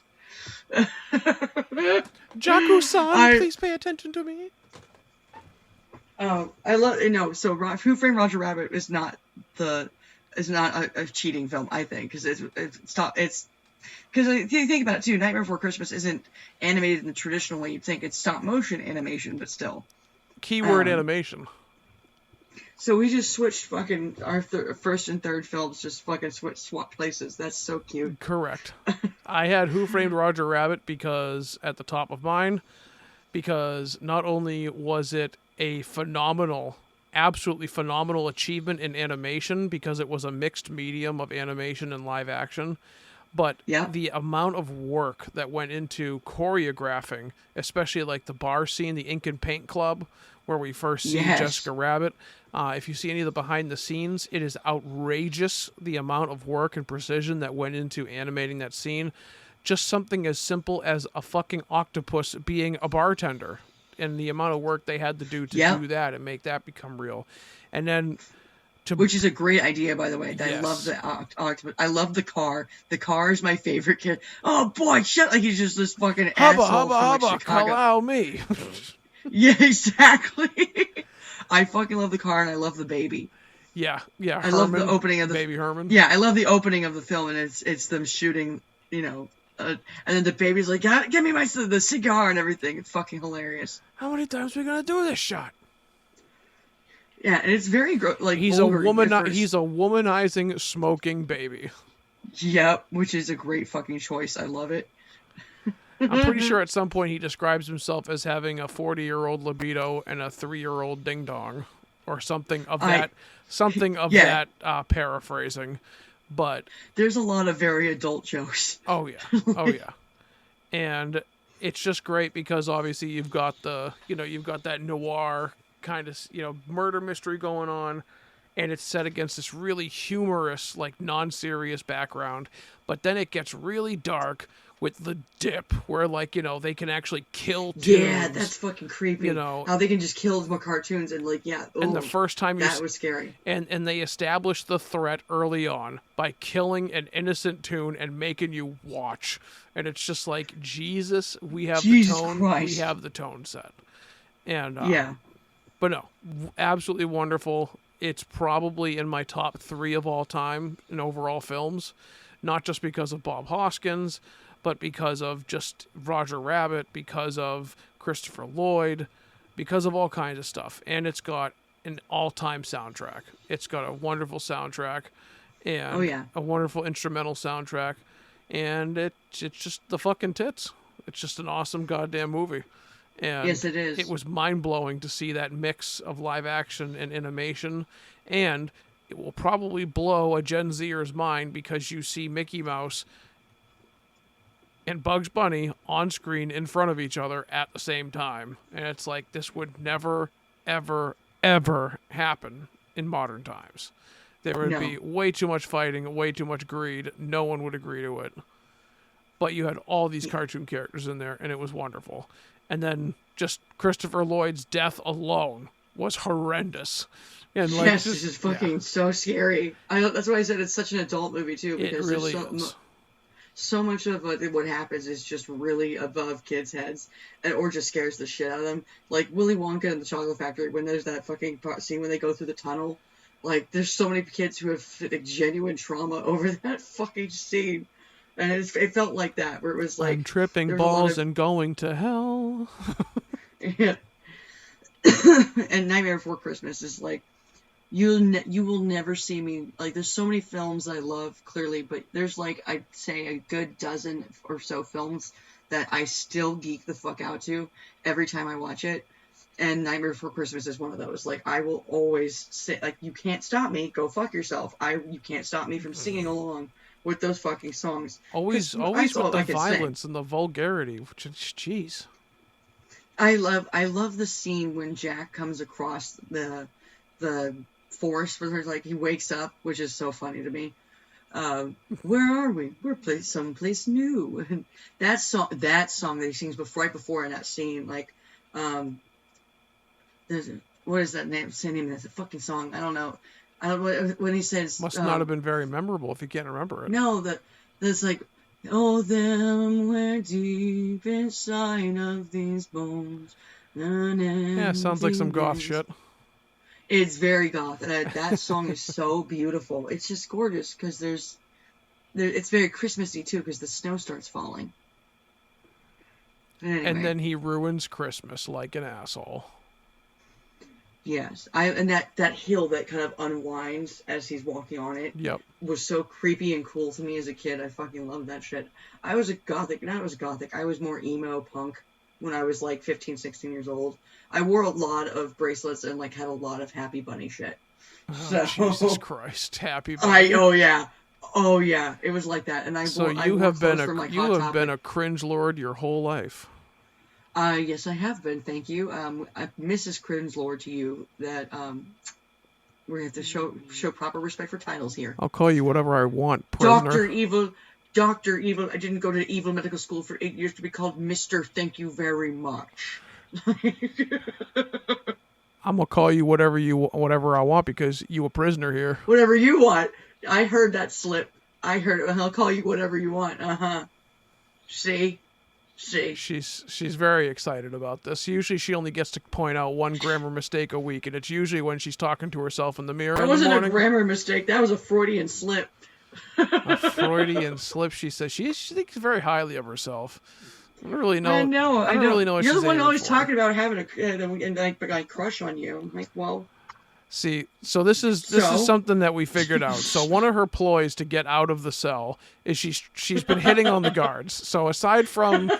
Jaku-san, please pay attention to me. I love So Who Framed Roger Rabbit is not a cheating film, I think, because it's because if you think about it too, Nightmare Before Christmas isn't animated in the traditional way you'd think. It's stop motion animation, but still. Keyword animation. So we just switched fucking our first and third films, just fucking swap places. That's so cute. Correct. I had Who Framed Roger Rabbit because at the top of mine, because not only was it a absolutely phenomenal achievement in animation because it was a mixed medium of animation and live action, but the amount of work that went into choreographing, especially like the bar scene, the Ink and Paint Club, where we first see Jessica Rabbit. If you see any of the behind the scenes, it is outrageous the amount of work and precision that went into animating that scene. Just something as simple as a fucking octopus being a bartender, and the amount of work they had to do do that and make that become real. And then which is a great idea, by the way. Yes. I love the octopus. I love the car. The car is my favorite kid. Oh boy, shit! Like he's just this fucking asshole from like Chicago. Allow me. Yeah, exactly. I fucking love the car, and I love the baby. Yeah. I love the opening of the baby Herman. Yeah, I love the opening of the film, and it's them shooting, and then the baby's like, "Give me the cigar and everything." It's fucking hilarious. How many times are we gonna do this shot? Yeah, and it's very he's a womanizing smoking baby. Yep, which is a great fucking choice. I love it. I'm pretty sure at some point he describes himself as having a 40-year-old libido and a 3-year-old ding dong, or something of that. That paraphrasing, but there's a lot of very adult jokes. Oh yeah, and it's just great because obviously you've got that noir kind of murder mystery going on, and it's set against this really humorous, like non-serious background, but then it gets really dark with the dip, where like they can actually kill tunes. Yeah, that's fucking creepy. How they can just kill more cartoons and like and the first time that was scary. And they established the threat early on by killing an innocent tune and making you watch. And it's just like, Jesus, we have the tone. Christ. We have the tone set. And yeah. But no, absolutely wonderful. It's probably in my top 3 of all time in overall films, not just because of Bob Hoskins, but because of just Roger Rabbit, because of Christopher Lloyd, because of all kinds of stuff. And it's got an all-time soundtrack. It's got a wonderful soundtrack and a wonderful instrumental soundtrack. And it's just the fucking tits. It's just an awesome goddamn movie. And yes, it is. It was mind-blowing to see that mix of live action and animation. And it will probably blow a Gen Zer's mind because you see Mickey Mouse and Bugs Bunny on screen in front of each other at the same time. And it's like, this would never, ever, ever happen in modern times. There would be way too much fighting, way too much greed. No one would agree to it. But you had all these cartoon characters in there, and it was wonderful. And then just Christopher Lloyd's death alone was horrendous. And like, yes, this is fucking so scary. That's why I said it's such an adult movie, too. Because it really is. So much of what happens is just really above kids' heads, or just scares the shit out of them. Like Willy Wonka and the Chocolate Factory, when there's that fucking scene when they go through the tunnel. Like, there's so many kids who have like, genuine trauma over that fucking scene. And it felt like that, where it was like... I'm tripping balls and going to hell. Yeah. And Nightmare Before Christmas is like, you will never see me, like, there's so many films I love, clearly, but there's, like, I'd say a good dozen or so films that I still geek the fuck out to every time I watch it, and Nightmare Before Christmas is one of those. Like, I will always say, like, you can't stop me, go fuck yourself. You can't stop me from singing along with those fucking songs. Always with the violence and the vulgarity, which is, jeez. I love the scene when Jack comes across the forest where like he wakes up, which is so funny to me. Where are we? We're someplace new. And that song that he sings right before in that scene, like, what is that name? Same name. That's a fucking song. I don't know. When he says must not have been very memorable if you can't remember it. No, there's like, oh, them were deep inside of these bones. Yeah, sounds like some goth shit. It's very goth. That song is so beautiful. It's just gorgeous because it's very Christmassy too because the snow starts falling. Anyway. And then he ruins Christmas like an asshole. Yes, and that hill that kind of unwinds as he's walking on it. Yep. Was so creepy and cool to me as a kid. I fucking loved that shit. I was I was more emo punk when I was like 15, 16 years old. I wore a lot of bracelets and like had a lot of Happy Bunny shit. Oh, so, Jesus Christ, Happy Bunny. Oh yeah, it was like that. And you have been a cringe lord your whole life. Yes, I have been. Thank you. Mrs. Cringelord to you. That we have to show proper respect for titles here. I'll call you whatever I want, prisoner. Doctor Evil. I didn't go to Evil Medical School for 8 years to be called Mr. Thank you very much. I'm gonna call you whatever I want because you a prisoner here. Whatever you want. I heard that slip. I heard it. I'll call you whatever you want. See. She's very excited about this. Usually she only gets to point out one grammar mistake a week, and it's usually when she's talking to herself in the mirror. That wasn't a grammar mistake. That was a Freudian slip. A Freudian slip, she says. She thinks very highly of herself. I don't really know. I know. I don't really know what You're she's the one always for. talking about having a crush on you. I'm like, well. See, so this is something that we figured out. So one of her ploys to get out of the cell is she's been hitting on the guards. So aside from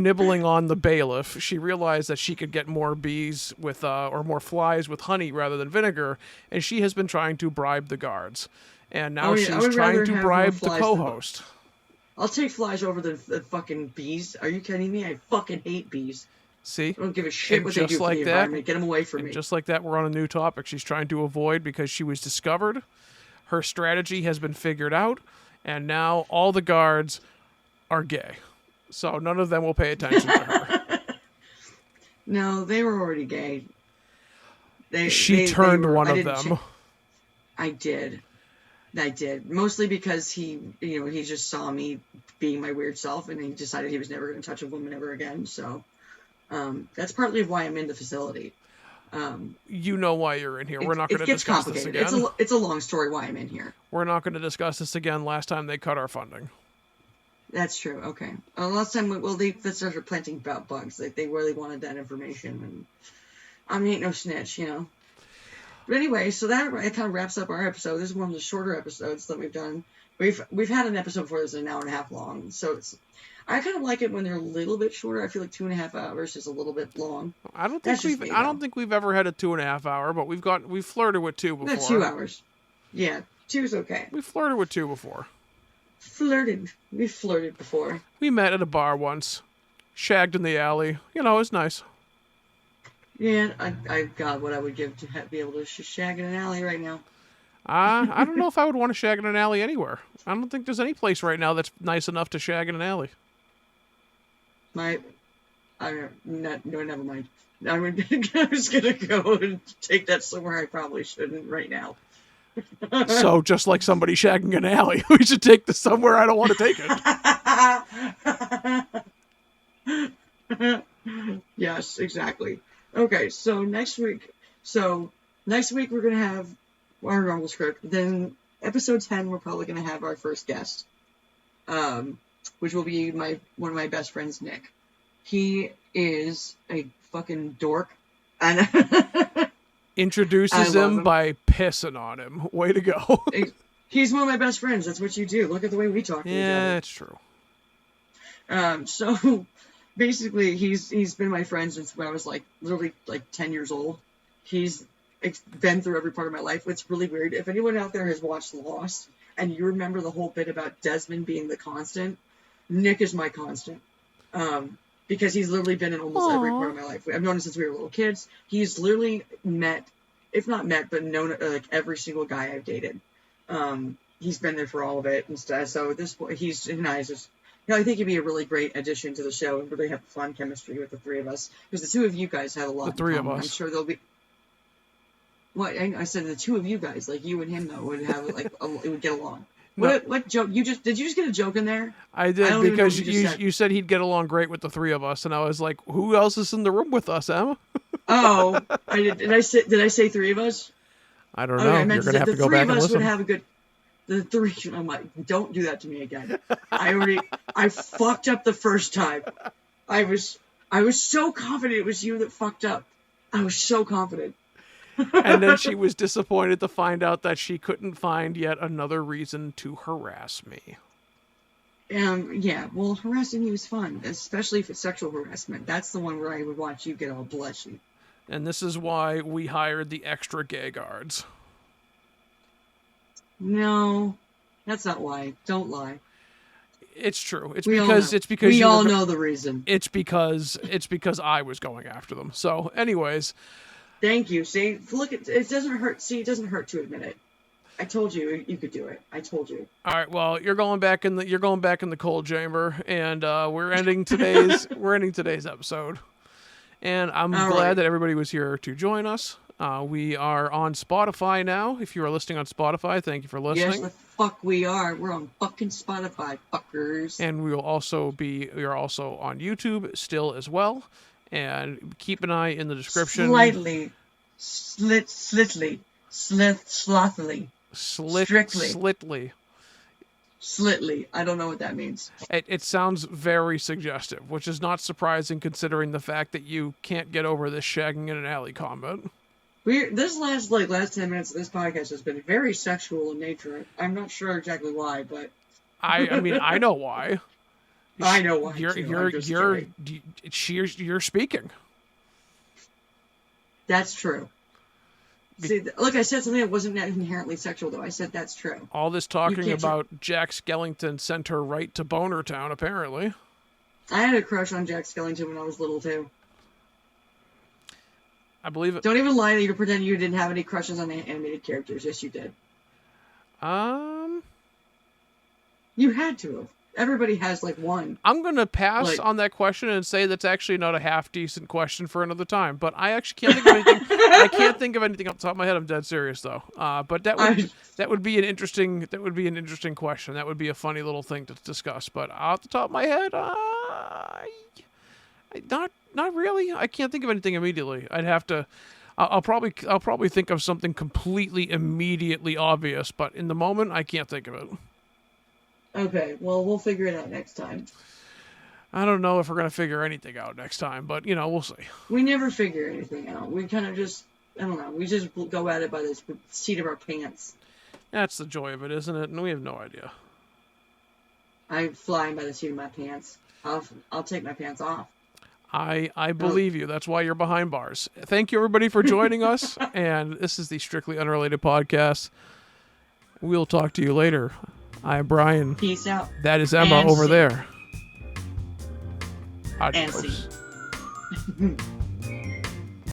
nibbling on the bailiff, she realized that she could get more bees with or more flies with honey rather than vinegar, and she has been trying to bribe the guards. And now she's trying to bribe the co-host. I'll take flies over the fucking bees. Are you kidding me? I fucking hate bees. See? I don't give a shit what they do for the environment. Get them away from me. Just like that, we're on a new topic she's trying to avoid because she was discovered. Her strategy has been figured out, and now all the guards are gay. So none of them will pay attention to her. No, they were already gay. She turned were, one I of didn't them. I did. I did. Mostly because he just saw me being my weird self, and he decided he was never going to touch a woman ever again. So that's partly why I'm in the facility. You know why you're in here. We're not going to gets discuss this complicated. again. It's a long story why I'm in here. We're not going to discuss this again. Last time they cut our funding. That's true. Okay. Last time, they started planting about bugs. Like, they really wanted that information, and I ain't no snitch, you know. But anyway, so that kind of wraps up our episode. This is one of the shorter episodes that we've done. We've had an episode before that's an hour and a half long, so I kind of like it when they're a little bit shorter. I feel like 2.5 hours is a little bit long. I don't think we've ever had a 2.5 hour, but we've flirted with 2 before. Not 2 hours. Yeah, 2's okay. We flirted with 2 before. We flirted before. We met at a bar once, shagged in the alley. You know, it's nice. Yeah, I God, what I would give to be able to shag in an alley right now. I don't know if I would want to shag in an alley anywhere. I don't think there's any place right now that's nice enough to shag in an alley. No, never mind. I'm just gonna go and take that somewhere I probably shouldn't right now. So just like somebody shagging an alley, we should take this somewhere I don't want to take it. Yes, exactly. Okay, so next week we're gonna have our normal script. Then episode 10, we're probably gonna have our first guest, which will be one of my best friends, Nick. He is a fucking dork, and introduces him by pissing on him. Way to go. He's one of my best friends. That's what you do. Look at the way we talk to each other. Yeah, that's true. So basically, he's been my friend since when I was literally 10 years old. He's been through every part of my life. It's really weird. If anyone out there has watched Lost and you remember the whole bit about Desmond being the constant, Nick is my constant. Because he's literally been in almost every part of my life. I've known him since we were little kids. He's literally known every single guy I've dated. He's been there for all of it and stuff. So at this point, he's nice. I think he'd be a really great addition to the show and really have fun chemistry with the three of us. Because the two of you guys have a lot. The three of us. I'm sure there'll be. What I said, the two of you guys, like you and him, though, would have it would get along. No. What joke? Did you just get a joke in there? I did, because you said he'd get along great with the three of us, and I was like, who else is in the room with us, Emma? Oh, I did. Did I say three of us? I don't know. You're gonna have to go back and listen. The three of us would have a good. The three. I'm like, don't do that to me again. I fucked up the first time. I was so confident it was you that fucked up. I was so confident. And then she was disappointed to find out that she couldn't find yet another reason to harass me. Yeah, well, harassing you is fun, especially if it's sexual harassment. That's the one where I would watch you get all blushy. And this is why we hired the extra gay guards. No, that's not why. Don't lie. It's true. It's because we all know the reason. It's because I was going after them. So, anyways. Thank you. See, look, it doesn't hurt. See, it doesn't hurt to admit it. I told you you could do it. I told you. All right. Well, you're going back in the cold chamber, and we're ending today's episode. And I'm glad that everybody was here to join us. We are on Spotify now. If you are listening on Spotify, thank you for listening. Yes, the fuck we are. We're on fucking Spotify, fuckers. And we are also on YouTube still as well. And keep an eye in the description. Slothily. Slitly. I don't know what that means. It sounds very suggestive, which is not surprising considering the fact that you can't get over this shagging in an alley comment. This last 10 minutes of this podcast has been very sexual in nature. I'm not sure exactly why, but I mean I know why. I know why. You're speaking. That's true. See, look, I said something that wasn't inherently sexual, though. I said that's true. All this talking about Jack Skellington sent her right to Boner Town, apparently. I had a crush on Jack Skellington when I was little, too. I believe it. Don't even lie that you pretend you didn't have any crushes on the animated characters. Yes, you did. You had to have. everybody has like one. I'm gonna pass Like- on that question and say that's actually not a half decent question for another time. But I actually can't think of anything. I can't think of anything off the top of my head. I'm dead serious though. But that would be an interesting question. That would be a funny little thing to discuss. But off the top of my head, not really. I can't think of anything immediately. I'd have to. I'll probably think of something completely immediately obvious. But in the moment, I can't think of it. Okay, well, we'll figure it out next time. I don't know if we're gonna figure anything out next time, but we'll see. We never figure anything out. We kind of just, I don't know, we just go at it by the seat of our pants. That's the joy of it, isn't it? And we have no idea. I'm flying by the seat of my pants. I'll take my pants off. I believe you. That's why you're behind bars. Thank you, everybody, for joining us. And this is the Strictly Unrelated podcast. We'll talk to you later. I'm Brian. Peace out. That is Emma And over see. there. And Adios. see.